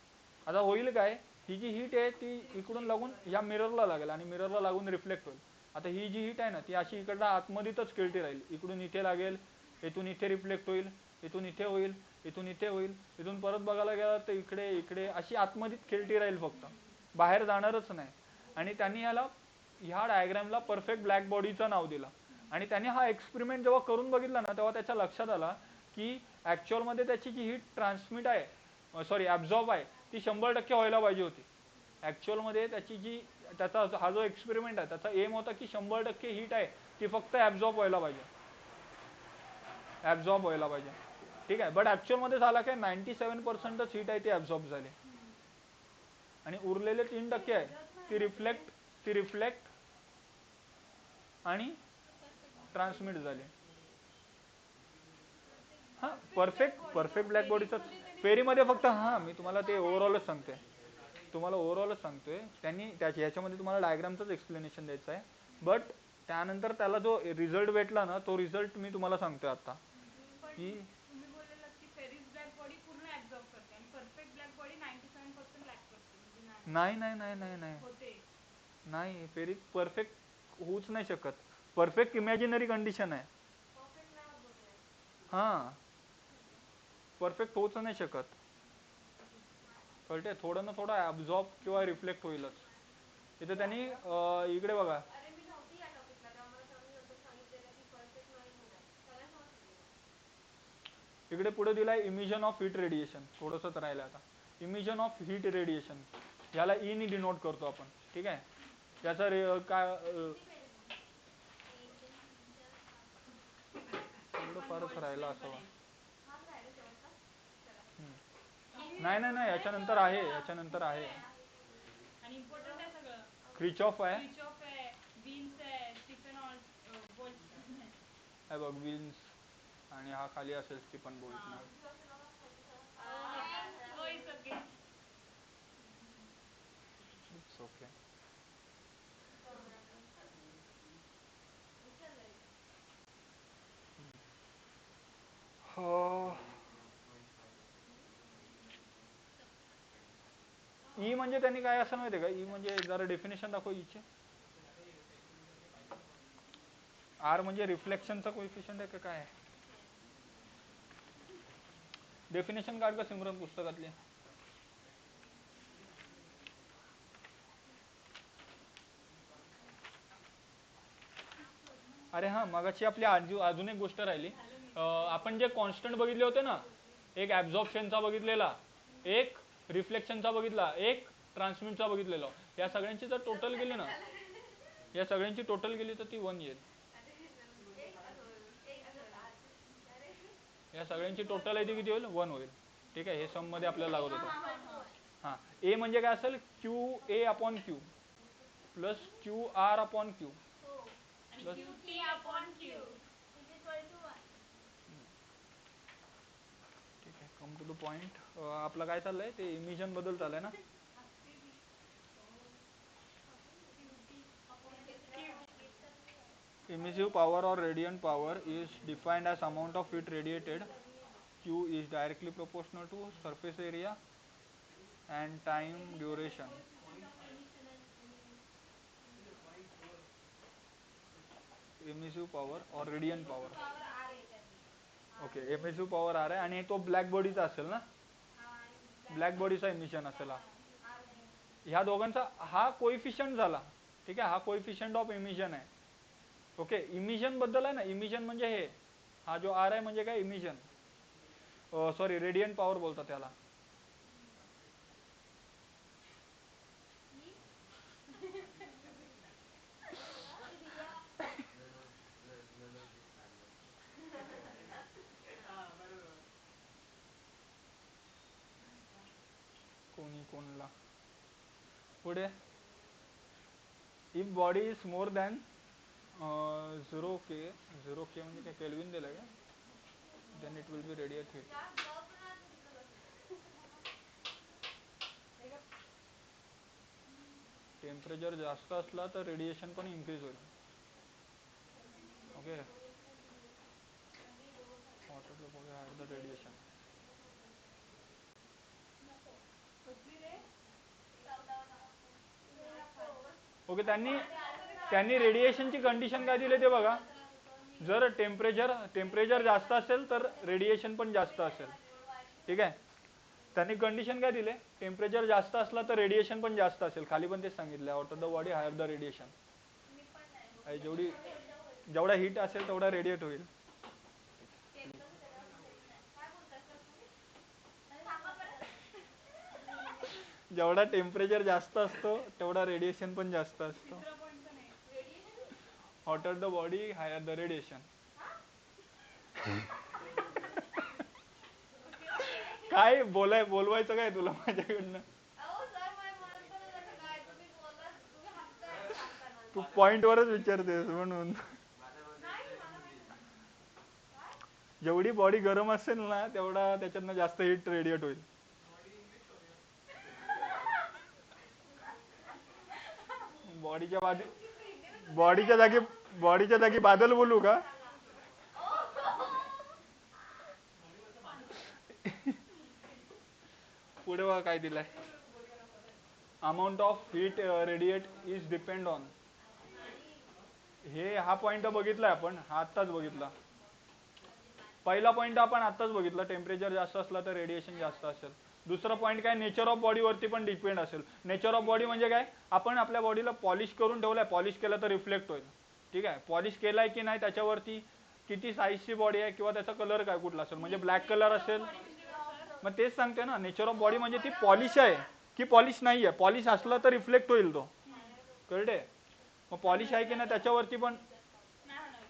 Speaker 1: आता होईल काय, ही जी हीट आहे ती इकडून लागून या मिररला लागेल, आणि मिररला लागून रिफ्लेक्ट होईल. आता ही जी हीट आहे ना ती अशी इकडनं आतमध्येच खेळती राहील, इकडून इथे लागेल, इथून इथे रिफ्लेक्ट होईल, इथून इथे होईल, इथून इथे होईल, इथून परत बघायला गेला तर इकडे इकडे अशी आतमध्येच खेळती राहील, फक्त बाहेर जाणारच नाही. आणि त्यांनी याला, ह्या डायग्रामला परफेक्ट ब्लॅक बॉडीचं नाव दिलं. आणि त्यांनी हा एक्सपेरिमेंट जेव्हा करून बघितला ना तेव्हा त्याच्या लक्षात आला की ऍक्च्युअल मध्ये त्याची जी हीट ट्रान्समिट आहे, सॉरी ऍब्झॉर्ब आहे, ती 100% व्हायला पाहिजे होती. ऍक्च्युअल मध्ये त्याची जी, त्याचा हा जो एक्सपेरिमेंट आहे त्याचा एम होता की 100% हीट आहे ती फक्त ऍब्झॉर्ब व्हायला पाहिजे, ऍब्झॉर्ब व्हायला पाहिजे, ठीक आहे. बट ऍक्च्युअल मध्ये झाला काय, 97% हीट आहे ती ऍब्झॉर्ब झाली, आणि उरलेले 3% आहे ती रिफ्लेक्ट आणि ट्रान्समिट झाली. हा परफेक्ट ब्लॅक बॉडीचं फेरीमध्ये फक्त, हा मी तुम्हाला ते ओव्हरऑलच सांगतोय, त्यांनी याच्यामध्ये तुम्हाला डायग्रामचंच एक्सप्लेनेशन द्यायचं आहे. बट त्यानंतर त्याला जो रिझल्ट भेटला ना तो रिझल्ट मी तुम्हाला सांगतोय आता, की
Speaker 3: तुम्ही बोललेलात की फेरीज ब्लॅक बॉडी पूर्ण ऍब्झॉर्ब करते आणि परफेक्ट ब्लॅक बॉडी 97% लॅक करते, म्हणजे
Speaker 1: नाही
Speaker 3: होते,
Speaker 1: नाही, फेरीज परफेक्ट होऊच नाही शकत, परफेक्ट इमॅजिनरी कंडिशन आहे, हा परफेक्ट होऊच नाही शकत. कळते, थोडं ना थोडं ऍब्झॉर्ब किंवा रिफ्लेक्ट होईलच. इथे त्यांनी इकडे बघा,
Speaker 3: अरे मी नव्हती या टॉपिकला, तेव्हा मला सरांनी नंतर सांगितलेलं की फर्स्ट एक नाही होणार, सगळ्यांना समजलं तेव्हा.
Speaker 1: इकडे पुढे दिलाय इमिशन ऑफ हीट रेडिएशन. थोडंसंच राहिलं आता. इमिशन ऑफ हीट रेडिएशन, याला ई नी डिनोट करतो आपण. ठीक आहे, याचा काय एवढं फारच राहिलं असावं.
Speaker 3: हाच राहिला शेवटचा. चला.
Speaker 1: नाही नाही नाही, याच्यानंतर आहे, याच्यानंतर आहे.
Speaker 4: आणि इम्पॉर्टंट आहे सगळं.
Speaker 1: क्रिचॉफ आहे,
Speaker 4: क्रिचॉफ आहे, विन्स आहे, स्टीफन बोल्टझमॅन आहे.
Speaker 1: हे बघ विन्स, आणि हा खाली असेल Stephen Boltzmann.
Speaker 4: Oh, it's okay.
Speaker 1: It's okay. E म्हणजे त्यांनी काय असं माहितीये का, ई म्हणजे जरा डेफिनेशन दाखव ईचे. आर म्हणजे रिफ्लेक्शनचा कोएफिशियंट आहे का काय आहे? डेफिनेशन काढ का सिमरन पुस्तकातली. अरे हा, मगाची आपली अजून एक गोष्ट राहिली. आपण जे कॉन्स्टंट बघितले होते ना, एक ऍब्झॉर्प्शनचा बघितलेला, एक रिफ्लेक्शनचा बघितला, एक ट्रान्समिटचा बघितलेला. या सगळ्यांची जर टोटल गेली ना, या सगळ्यांची टोटल गेली तर ती 1 येईल. या सगळ्यांची टोटल आहे ती किती होईल? 1 होईल. ठीक आहे, हे सम मध्ये आपल्याला लागत होतं. हा, ए म्हणजे काय असेल? Q A upon Q plus Q R upon Q plus
Speaker 4: T upon Q.
Speaker 1: ठीक आहे, कम टू द पॉइंट. आपलं काय चाललंय ते इमिशन बद्दल चाललंय ना. Emissive power or radiant power is defined as amount of heat radiated. Q is directly proportional to surface area and time duration. Emissive power or radiant power. Okay, emissive power R आहे आणि तो black बॉडीचा असेल ना, black बॉडीचा emission असेल हा. ह्या दोघांचा हा कोएफिशियंट झाला. ठीक आहे, हा कोएफिशियंट ऑफ इमिशन आहे. ओके, इमिशन बद्दल आहे ना, इमिशन म्हणजे हे, हा जो आर आहे म्हणजे काय? इमिशन. सॉरी, रेडियंट पॉवर बोलतात त्याला. कोणी कोणला पुढे, if body is more than 0K म्हणजे काय केल्विन दिलंय का, then it will be radiate heat. Temperature जास्त असला तर रेडिएशन पण इन्क्रीज होईल. Okay, radiation. ओके, त्यांनी रेडिएशनची कंडिशन काय दिली ते बघा. जर टेम्परेचर जास्त असेल तर रेडिएशन पण जास्त असेल. ठीक आहे, त्यांनी कंडिशन काय दिले? टेम्परेचर जास्त असला तर रेडिएशन पण जास्त असेल. खाली पण तेच सांगितलं, out of the body higher the radiation. जेवढा हीट असेल तेवढा रेडिएट होईल. जेवढा टेम्परेचर जास्त असतो तेवढा रेडिएशन पण जास्त असतो. Hotter the body higher the radiation. काय बोलवायचं काय तुला माझ्याकडनं? तू पॉइंट वरच विचारतेस म्हणून. जेवढी बॉडी गरम असेल ना तेवढा त्याच्यातनं जास्त हीट रेडिएट होईल. बॉडीच्या जागी बादल बोलू का? पुढे बघा काय दिलंय. Amount of heat radiate is depend on. हे हा पॉइंट बघितलाय आपण, हा आत्ताच बघितला. पहिला पॉईंट आपण आताच बघितलं, टेम्परेचर जास्त असलं तर रेडिएशन जास्त असेल. दुसरा पॉईंट काय, नेचर ऑफ बॉडी वरती पण डिपेंड असेल. नेचर ऑफ बॉडी म्हणजे काय, आपण आपल्या बॉडीला पॉलिश करून ठेवलाय, पॉलिश केलं तर रिफ्लेक्ट होईल. ठीक आहे, पॉलिश केलाय की नाही त्याच्यावरती, किती साईजची बॉडी आहे किंवा त्याचा कलर काय कुठला असेल. म्हणजे ब्लॅक कलर असेल, मग तेच सांगते ना, नेचर ऑफ बॉडी म्हणजे ती पॉलिश आहे की पॉलिश नाहीये. पॉलिश असलं तर रिफ्लेक्ट होईल तो, कळते. मग पॉलिश आहे की नाही त्याच्यावरती पण,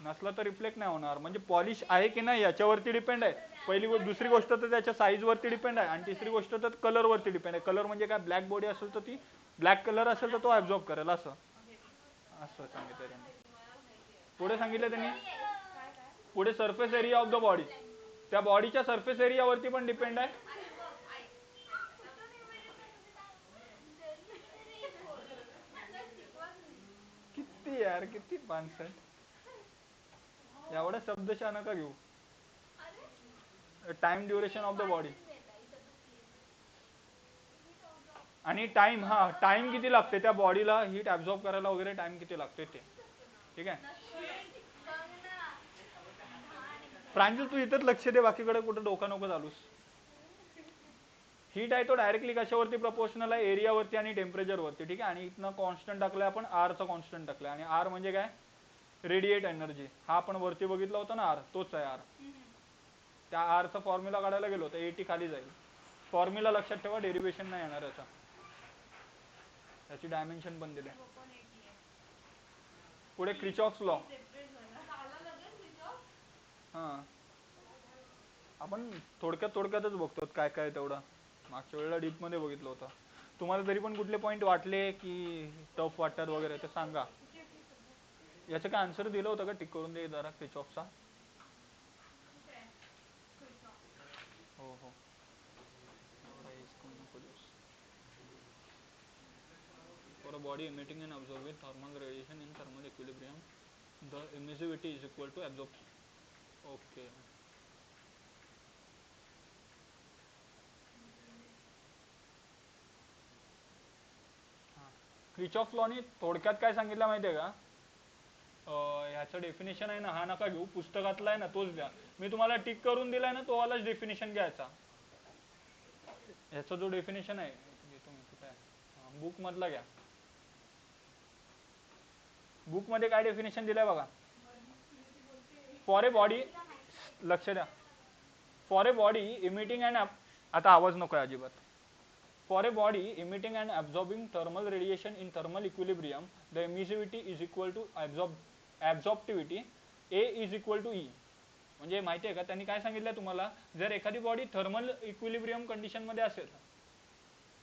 Speaker 1: नसला तर रिफ्लेक्ट नाही होणार. म्हणजे पॉलिश आहे की नाही याच्यावरती डिपेंड आहे पहिली गोष्ट. दुसरी गोष्ट तर त्याच्या साईज वरती डिपेंड आहे. आणि तिसरी गोष्ट तर कलर वरती डिपेंड आहे. कलर म्हणजे काय, ब्लॅक बॉडी असेल तर ती, ब्लॅक कलर असेल तर तो ऍब्झॉर्ब करेल, असं असं सांगितलं त्यांनी. पुढे सांगितलं त्यांनी, पुढे surface area of the body, त्या बॉडीच्या सरफेस एरियावरती पण डिपेंड आहे. किती यार, किती माणसं, एवढा शब्दशः नका घेऊ. Time duration of the body आणि टाइम, हा टाइम किती लागते त्या बॉडीला हीट ऍब्झॉर्ब करायला वगैरे, टाइम किती लागते ते. ठीक आहे, प्रांजल तू इथंच लक्ष दे, बाकीकडे कुठं डोका नको चालूस. हीट आहे तो डायरेक्टली कशावरती प्रपोर्शनल आहे, एरियावरती आणि टेम्परेचर वरती. ठीक आहे, आणि इथनं कॉन्स्टंट टाकलंय आपण, आर चा कॉन्स्टंट टाकलाय. आणि आर म्हणजे काय, रेडिएट एनर्जी. हा आपण वरती बघितला होता ना आर, तोच आहे आर. त्या आर चा फॉर्म्युला काढायला गेलो तर 80 खाली जाईल. फॉर्म्युला लक्षात ठेवा, डेरिव्हेशन नाही येणार याचा. याची डायमेन्शन पण दिले. पुढे क्रिचॉफ्स लॉ. हा, आपण थोडक्यातच बघतो काय काय तेवढं. मागच्या वेळेला डीप मध्ये बघितलं होतं. तुम्हाला तरी पण कुठले पॉईंट वाटले की टफ वाटतात वगैरे ते सांगा. याचं काय आन्सर दिलं होतं का, टिक करून दे जरा क्रिचॉफचा. हो हो, for a body emitting and absorbing thermal radiation in thermal equilibrium, the emissivity is equal to absorption. Okay. Kirchhoff लॉनी थोडक्यात काय सांगितलं माहितीये का, ह्याचं डेफिनेशन आहे ना, हा नका घेऊ, पुस्तकातला आहे ना तोच द्या. मी तुम्हाला टिक करून दिलाय ना, तो वालाच डेफिनेशन घ्यायचा. ह्याचा जो डेफिनेशन आहे बुक मधला घ्या. बुक मध्ये काय डेफिनेशन दिलंय बघा. फॉर ए बॉडी, लक्ष द्या, for a body emitting and, आता आवाज नको अजिबात. For a body emitting and absorbing thermal radiation in thermal equilibrium, the emissivity is equal to absorptivity, A is equal to E. म्हणजे माहिती आहे का, त्यांनी काय सांगितलं तुम्हाला, जर एखादी बॉडी थर्मल इक्विलिब्रियम कंडिशन मध्ये असेल,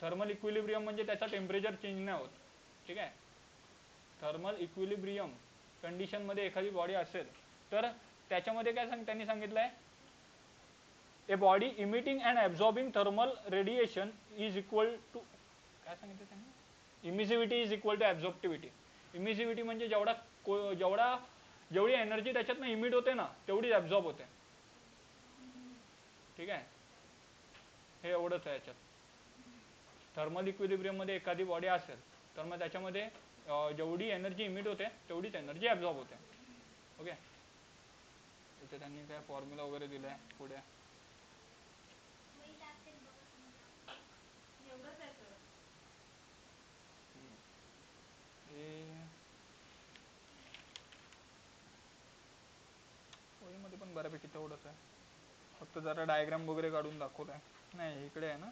Speaker 1: थर्मल इक्विलिब्रियम म्हणजे त्याचा टेम्परेचर चेंज नाही होत. ठीक आहे, थर्मल इक्विलिब्रियम कंडिशन मध्ये एखादी बॉडी असेल तर त्याच्यामध्ये काय त्यांनी सांगितलंय, a body emitting and absorbing thermal radiation is equal to, काय सांगितलं त्यांनी, emissivity is equal to absorptivity. Emissivity म्हणजे जेवढी एनर्जी त्याच्यातनं इमिट होते ना तेवढी ऍब्झॉर्ब होते. ठीक आहे, हे एवढंच आहे याच्यात. थर्मल इक्विलिब्रियम मध्ये एखादी बॉडी असेल तर मग त्याच्यामध्ये जेवढी एनर्जी इमिट होते तेवढीच एनर्जी ऍब्झॉर्ब होते. ओके, इथे त्यांनी काय फॉर्म्युला वगैरे दिलाय पुढे. मध्ये पण बऱ्यापैकी तेवढंच आहे, फक्त जरा डायग्राम वगैरे काढून दाखवलाय. नाही इकडे आहे ना,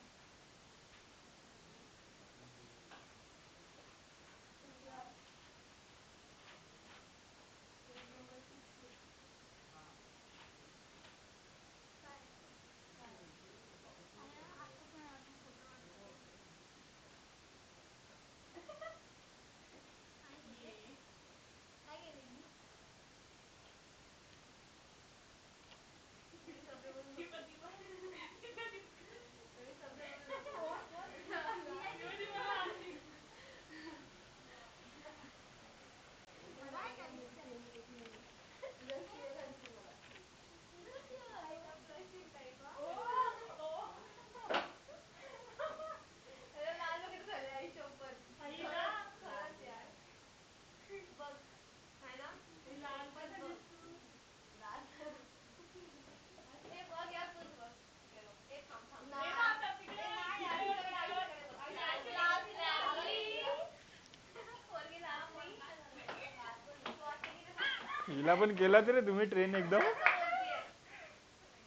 Speaker 1: हिला पण केलाच रे तुम्ही ट्रेन एकदम.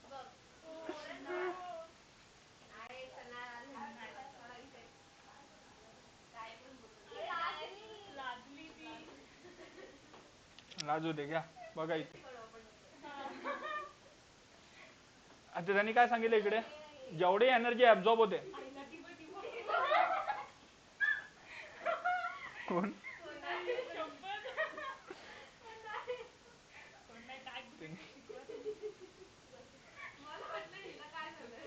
Speaker 3: बघ पोरांना आहे चला थोडा विषय काय पण बोलतो
Speaker 4: लाजली ती.
Speaker 1: लाजू दे घ्या बघा इथे.
Speaker 3: पण आपण होतो
Speaker 1: आता त्यांनी काय सांगितलं इकडे, जेवढी एनर्जी ऍब्झॉर्ब होते.
Speaker 4: आईला टिप टिप.
Speaker 1: कोण
Speaker 4: शपथ. कोण नाही काय शिकवत.
Speaker 3: मला वाटलं हिला काय झालं.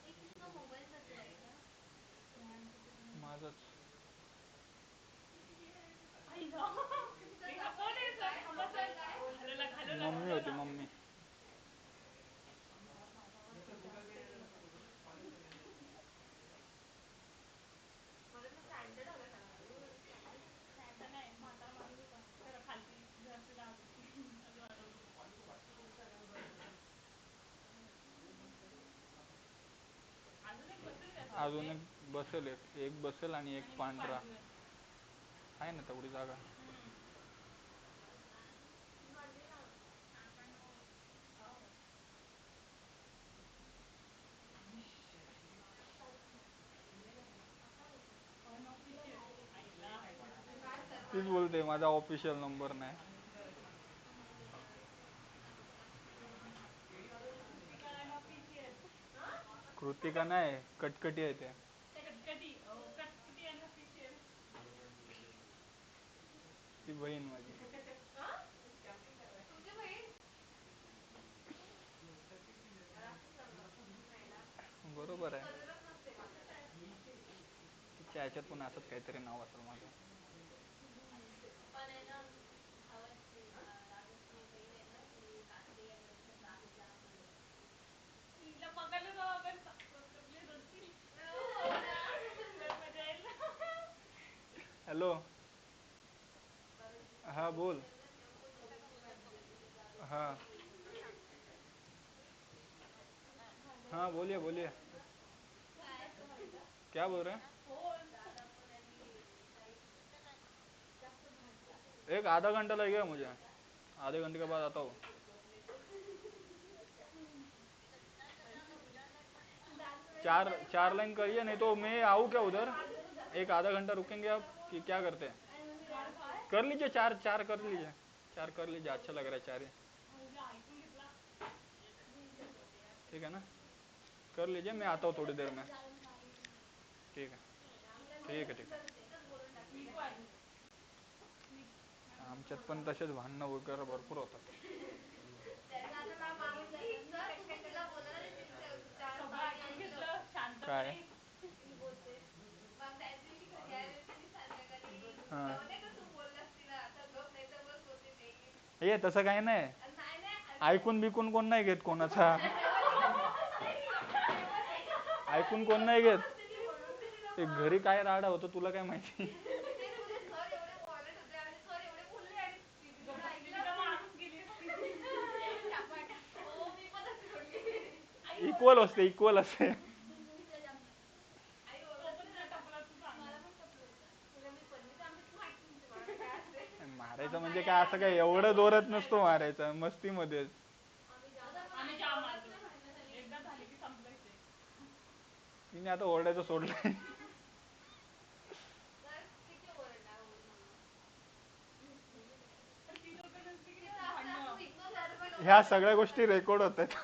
Speaker 3: ये किसका मोबाईल बज रहा है क्या.
Speaker 1: माझंच.
Speaker 4: आईला. हे कोण आहे सर. थांबा सर. घालवला
Speaker 1: मम्मी होती मम्मी.
Speaker 3: मला ना स्टँडर्ड आला त्याला.
Speaker 4: स्टँड नाही म्हातारा माणूस होता. तर खालती घरची जात होती. असं वाटवलं. अजून एक बसेल का सर
Speaker 1: अजून
Speaker 4: इथे?
Speaker 1: एक बसेल, एक बसेल आणि एक
Speaker 4: आणि मग
Speaker 1: पांढरा
Speaker 4: पांढरी बस.
Speaker 1: आहे ना तेवढी जागा.
Speaker 3: काढली ना.
Speaker 4: अनऑफिशियल. आईला.
Speaker 3: काय सर
Speaker 1: तीच बोलते माझा ऑफिशियल नंबर नाही.
Speaker 4: कृतिका अनऑफिशियल.
Speaker 1: कृतिका नाही, कटकटी आहे ते.
Speaker 4: कटकटी. कटकटी अनऑफिशियल.
Speaker 1: ती बहीण माझी.
Speaker 3: तुझी बहीण. असं चाललं मेला.
Speaker 1: बरोबर आहे.
Speaker 3: कदरच नसते माझं.
Speaker 1: तिच्या ह्याच्यात पण असंच काहीतरी नाव असेल माझं.
Speaker 3: पण आहे ना भावाची दादाची बहीण आहे ना ती काकडी आणि औषध आहे जास्त बोलत.
Speaker 4: हिला पकडलं जाऊ आपण. कसले सोडतील. लय मजा येईल.
Speaker 1: हॅलो. हा बोल. हा हाँ बोलिए बोलिए.
Speaker 3: काय
Speaker 1: क्या बोल रहे हैं.
Speaker 3: दादा पण आणि ताई जास्त भांडतात.
Speaker 1: एक आधा घंटा लगेगा मुझे, आधे घंटे के बाद आता हूँ. चार चार लाइन करिए, नहीं तो मैं आऊँ क्या उधर. एक आधा घंटा रुकेंगे आप कि क्या करते हैं. कर लीजिए, चार चार कर लीजिए. चार कर लीजिए, अच्छा लग रहा है चार ही.
Speaker 4: ऐकून घेतला.
Speaker 1: ठीक है ना, कर लीजिए, मैं आता हूँ थोड़ी देर में. ठीक है ठीक है ठीक है.
Speaker 4: मी पण.
Speaker 1: आमच्यात पण तसेच भांडणं वगैरे भरपूर होतात.
Speaker 3: त्याचा आता ना माणूस सर तुम्ही तिला बोला ना चार
Speaker 4: सगळं
Speaker 3: पाणी
Speaker 4: ऐकून
Speaker 3: ऐकलं.
Speaker 4: घेतलं शांतपणे.
Speaker 3: ती बोलते मग त्या दिवशी घरी आले होते मी संध्याकाळी
Speaker 1: हा.
Speaker 3: तेव्हा नाही का तू बोललास तिला आता गप नाही तर बस बोलते नाही.
Speaker 1: हे तसं काही नाही,
Speaker 3: नाही नाही
Speaker 1: ऐकून बिकून कोण नाही घेत कोणाचा. ऐकून कोण नाही घेत. ते घरी काय राडा होतो तुला काय माहिती.
Speaker 3: सर एवढे बॉलेट होते आणि सर एवढे बोलले आणि दीदीने
Speaker 4: दीदी तर
Speaker 3: ऐकलं.
Speaker 4: मारून गेली असती.
Speaker 3: हो मी पण असे बोलली.
Speaker 1: इक्वल असते इक्वल असते.
Speaker 3: आई
Speaker 4: तो पण
Speaker 3: ओरडते
Speaker 4: तुला
Speaker 3: ना
Speaker 4: टपला तू सांग.
Speaker 3: मला पण टपलं होतं. तुला मी पल्लीचं आमच्यात माहिती तुमच्या बाळाला काय असते.
Speaker 1: मारायचं म्हणजे काय असं काय एवढं जोरात नसतो मारायचं, मस्तीमध्येच.
Speaker 4: आम्ही जाम मारतो. एकदा झाली की संपलं विषय.
Speaker 1: तिने आता ओरडायचं सोडलंय.
Speaker 3: तर किती ओरडणार म्हणून.
Speaker 4: पण ती लोकं नसली की
Speaker 3: तिचं
Speaker 4: नाही
Speaker 3: असं असं
Speaker 4: भांडणं.
Speaker 3: इग्नोर करतो.
Speaker 1: ह्या सगळ्या गोष्टी रेकॉर्ड होत आहेत,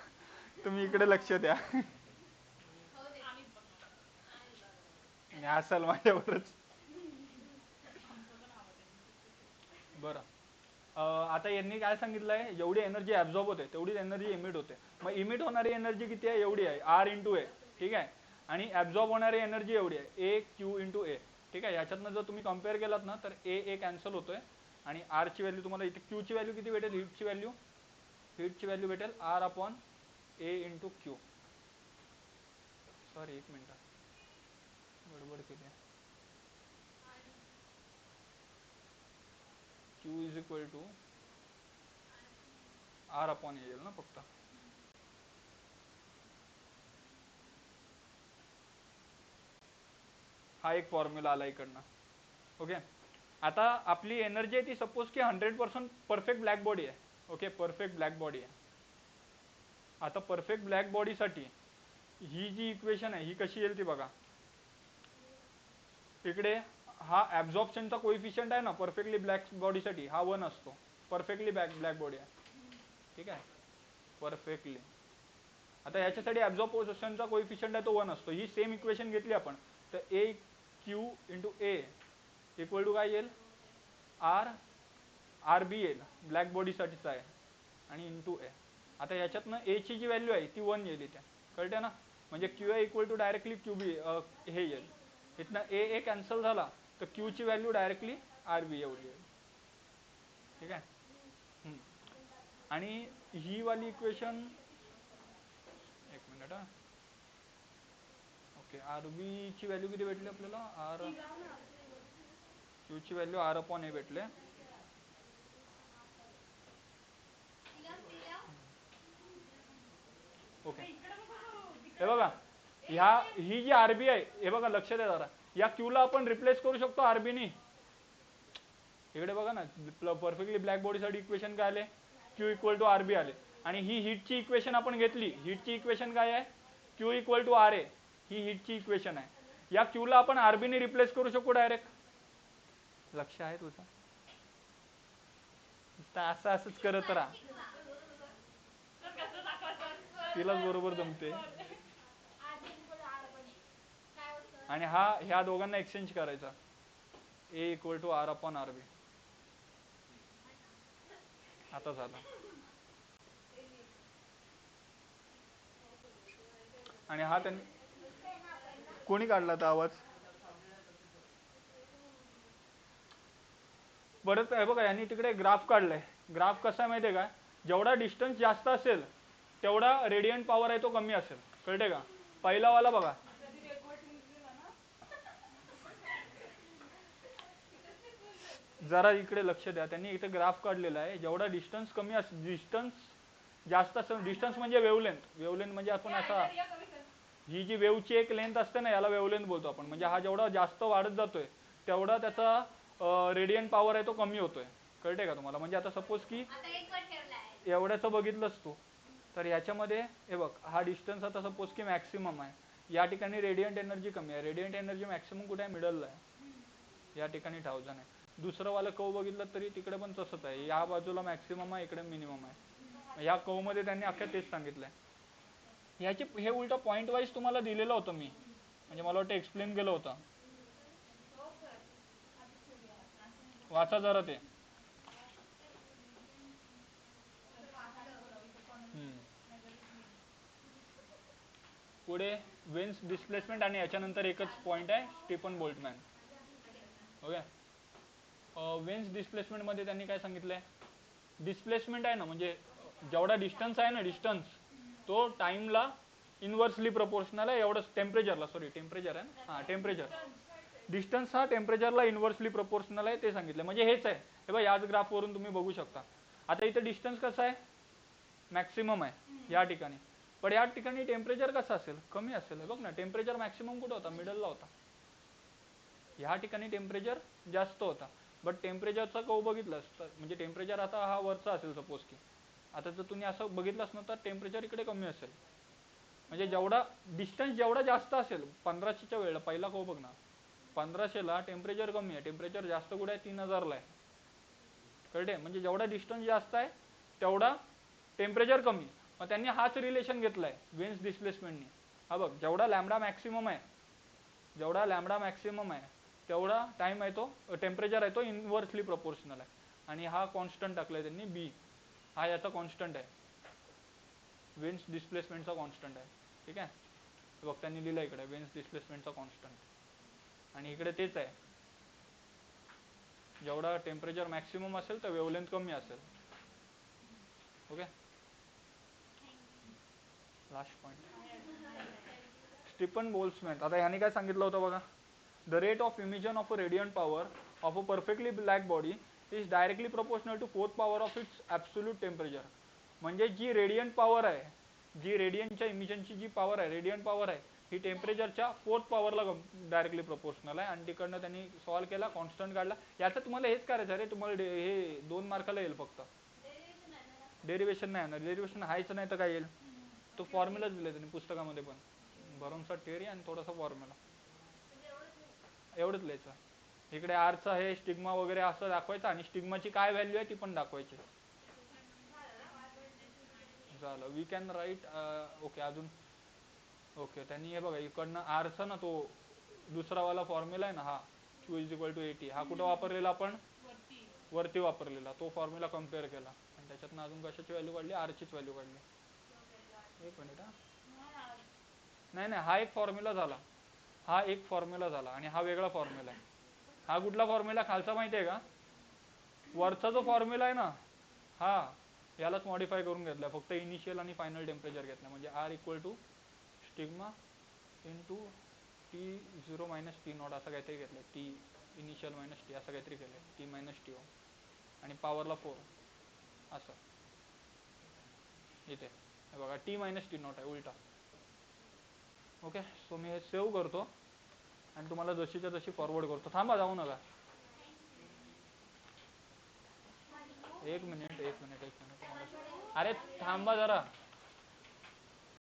Speaker 1: तुम्ही इकडे लक्ष द्या.
Speaker 3: हो दे.
Speaker 4: आम्हीच बघणार.
Speaker 3: आम्हीच बघणार.
Speaker 1: आणि असाल माझ्यावरच.
Speaker 4: आमचं पण आवाज आहे.
Speaker 1: बरं. आता यांनी काय सांगितलंय, जेवढी एनर्जी ऍब्झॉर्ब होते तेवढीच एनर्जी इमिट होते. मग इमिट होणारी एनर्जी किती आहे, एवढी आहे आर इंटू ए. ठीक आहे. आणि ऍब्झॉर्ब होणारी एनर्जी एवढी आहे ए क्यू इंटू ए. ठीक आहे. याच्यातनं जर तुम्ही कम्पेअर केलात ना तर ए कॅन्सल होतोय आणि आर ची व्हॅल्यू तुम्हाला इथे क्यू ची व्हॅल्यू किती भेटेल, हीटची व्हॅल्यू भेटेल R upon A into Q. Sorry एक मिनिट गडबड केली. Q is equal to R upon येईल ना फक्त. हा एक फॉर्म्युला आला इकडनं. ओके. आता आपली एनर्जी आहे ती सपोज की 100% परफेक्ट ब्लॅक बॉडी आहे. ओके, परफेक्ट ब्लॅक बॉडी आहे. आता परफेक्ट ब्लॅक बॉडीसाठी ही जी इक्वेशन आहे ही कशी येईल ती बघा. इकडे हा ऍब्झॉर्प्शनचा कोइफिशियंट आहे ना परफेक्टली ब्लॅक बॉडीसाठी हा 1 असतो. परफेक्टली ब्लॅक बॉडी आहे, ठीक आहे, परफेक्टली. आता याच्यासाठी ऍब्झॉर्प्शनचा कोइफिशियंट आहे तो 1 असतो. ही सेम इक्वेशन घेतली आपण तर A Q into A equal to काय येईल, आर बी येईल, ब्लॅक बॉडीसाठीचा आहे, आणि इंटू ए. आता याच्यातनं ए ची जी व्हॅल्यू आहे ती 1 येईल इथे, कळते ना. म्हणजे Q A equal to directly Q B हे येईल. इथनं ए कॅन्सल झाला तर क्यू ची व्हॅल्यू डायरेक्टली आर बी एवढी येईल, ठीक आहे. आणि ही वाली इक्वेशन, एक मिनिट हा. ओके, आर बी ची व्हॅल्यू किती भेटली आपल्याला, आर क्यू ची व्हॅल्यू आर अपॉन ए भेटले. ओके, हे बघा ही जी आरबी आहे हे बघा लक्ष द्या जरा, या क्यू ला आपण रिप्लेस करू शकतो आरबी नी. इकडे बघा ना, परफेक्टली ब्लॅक बॉडीसाठी इक्वेशन काय आले, क्यू इक्वल टू आरबी आले. आणि ही हीटची इक्वेशन आपण घेतली, हीटची इक्वेशन काय आहे, Q equal to R A. ही हीटची इक्वेशन आहे. या क्यू ला आपण आरबी नी रिप्लेस करू शकतो डायरेक्ट. लक्ष आहे तुझं, असं असंच करत राहा, तिलाच बरोबर जमते. आणि ह्या दोघांना एक्सचेंज करायचा, A equal to R upon R B. आता झालं. आणि हा त्यांनी कोणी काढला होता आवाज, परत आहे बघा यांनी तिकडे ग्राफ काढलाय. ग्राफ कसा आहे माहितीये का, जेवढा डिस्टन्स जास्त असेल तेवढा रेडियंट पॉवर आहे तो कमी असेल, कळते का. पहिला वाला बघा, जरा इकडे लक्ष द्या, त्यांनी इथे ग्राफ काढलेला आहे. जेवढा डिस्टन्स कमी असेल, डिस्टन्स जास्त असेल, डिस्टन्स म्हणजे वेवलेंथ, वेवलेंथ म्हणजे आपण असा, ही जी वेवची एक लेंथ असते ना याला वेवलेंथ बोलतो आपण. म्हणजे हा जेवढा जास्त वाढत जातोय तेवढा त्याचा रेडियंट पॉवर आहे तो कमी होतोय, कळते का तुम्हाला. म्हणजे आता सपोज की एवढ्याचं बघितलंस तू, तर याच्यामध्ये हे बघ हा डिस्टन्स आता सपोज की मॅक्सिमम आहे, या ठिकाणी रेडियंट एनर्जी कमी आहे. रेडियंट एनर्जी मॅक्सिमम कुठे आहे, मिडलला आहे, या ठिकाणी 1000 आहे. दुसरं वाला कव बघितलं तरी तिकडे पण तसंच आहे, या बाजूला मॅक्सिमम आहे, इकडे मिनिमम आहे. या कव मध्ये त्यांनी अख्ख्या तेच सांगितलंय. याची हे उलट पॉइंट वाईज तुम्हाला दिलेलं होतं मी, म्हणजे मला वाटतं एक्सप्लेन केलं होतं, वाचा जरा ते. पुढे वेन्स डिस्प्लेसमेंट आणि याच्यानंतर एकच पॉइंट आहे स्टीफन बोल्टमॅन. ओके, वेन्स डिस्प्लेसमेंट मध्ये त्यांनी काय सांगितलंय, डिस्प्लेसमेंट आहे ना म्हणजे जेवढा डिस्टन्स आहे ना, डिस्टन्स तो टाइमला इनव्हर्सली प्रोपोर्शनल आहे. एवढं टेम्परेचरला, सॉरी टेम्परेचर आहे ना, टेम्परेचर, डिस्टन्स हा टेम्परेचरला इनव्हर्सली प्रोपोर्शनल आहे ते सांगितलं. म्हणजे हेच आहे, हे बघा याच ग्राफ वरून तुम्ही बघू शकता. आता इथे डिस्टन्स कसं आहे, मॅक्सिमम आहे या ठिकाणी, पण या ठिकाणी टेम्परेचर कसं असेल, कमी असेल. बघ ना, टेम्परेचर मॅक्सिमम कुठं होता, मिडलला होता. या ठिकाणी टेम्परेचर जास्त होता, बट टेम्परेचरचा कव बघितलंस तर म्हणजे टेम्परेचर आता हा वरचा असेल सपोज की, आता जर तुम्ही असं बघितलंच ना तर टेम्परेचर इकडे कमी असेल. म्हणजे जेवढा डिस्टन्स जेवढा जास्त असेल, 1500च्या वेळेला पहिला कव बघ ना, 1500ला टेम्परेचर कमी आहे, टेम्परेचर जास्त कुठे आहे, 3000ला आहे, कळते. म्हणजे जेवढा डिस्टन्स जास्त आहे तेवढा टेम्परेचर कमी. मग त्यांनी हाच रिलेशन घेतलाय वेन्स डिस्प्लेसमेंटनी. हा बघ, जेवढा लॅम्बडा मॅक्सिमम आहे, जेवढा लॅम्बडा मॅक्सिमम आहे तेवढा टाइम आहे तो, टेम्परेचर आहे तो इनव्हर्सली प्रोपोर्शनल आहे. आणि हा कॉन्स्टंट टाकलाय त्यांनी बी, हा याचा कॉन्स्टंट आहे, वेन्स डिस्प्लेसमेंटचा कॉन्स्टंट आहे, ठीक आहे. बघ त्यांनी लिहिलं इकडे वेन्स डिस्प्लेसमेंटचा कॉन्स्टंट, आणि इकडे तेच आहे, जेवढा टेम्परेचर मॅक्सिमम असेल तर वेवलेंथ कमी असेल. Okay, last point Stephen Boltzmann. आता याने काय सांगितलं होतं बघा, the rate of emission of a radiant power of a perfectly black body is directly proportional to 4th power of its absolute temperature. म्हणजे जी रेडियंट पॉवर आहे, जी रेडियंटच्या इमिशनची जी पॉवर आहे, रेडियंट पॉवर आहे, ही टेम्परेचरच्या 4th पॉवरला डायरेक्टली प्रोपोर्शनल आहे आणि तिकडनं त्यांनी सॉल्व्ह केला, कॉन्स्टंट काढला. याचं तुम्हाला हेच करायचं रे, तुम्हाला हे 2 मार्काला येईल फक्त. डेरिवेशन नाही येणार, डेरिवेशन हायचं नाही तर काय येईल, तो फॉर्म्युलाच दिले त्यांनी पुस्तकामध्ये पण, भरमसाठ थिअरी आणि थोडासा फॉर्म्युला, एवढंच लिहायचं. इकडे आरचा हे स्टिग्मा वगैरे असं दाखवायचं आणि स्टिग्माची काय व्हॅल्यू आहे ती पण दाखवायची. झालं. We can write. ओके अजून ओके त्यांनी हे बघा इकडनं आरचा ना तो दुसरा वाला फॉर्म्युला आहे ना, हा Q = 80, हा कुठं वापरलेला आपण, वरती वापरलेला, तो फॉर्म्युला कम्पेअर केला आणि त्याच्यातनं अजून कशाची व्हॅल्यू काढली, आरचीच व्हॅल्यू काढली. एक मिनिट हा, नाही नाही हा एक फॉर्म्युला झाला, हा एक फॉर्म्युला झाला आणि हा वेगळा फॉर्म्युला आहे. हा कुठला फॉर्म्युला खालचा माहिती आहे का, वरचा जो फॉर्म्युला आहे ना, हा यालाच मॉडिफाय करून घेतला, फक्त इनिशियल आणि फायनल टेम्परेचर घेतलं. म्हणजे R = stigma into T0 - T0 असं काहीतरी घेतलं, T इनिशियल - T असं काहीतरी केलं, T - TO आणि पॉवरला 4 असं. इथे हे बघा T - T0 आहे उलटा. ओके, सो मी हे सेव्ह करतो आणि तुम्हाला जशीच्या तशी फॉरवर्ड करतो. थांबा, जाऊ नका. एक मिनिट. अरे थांबा जरा.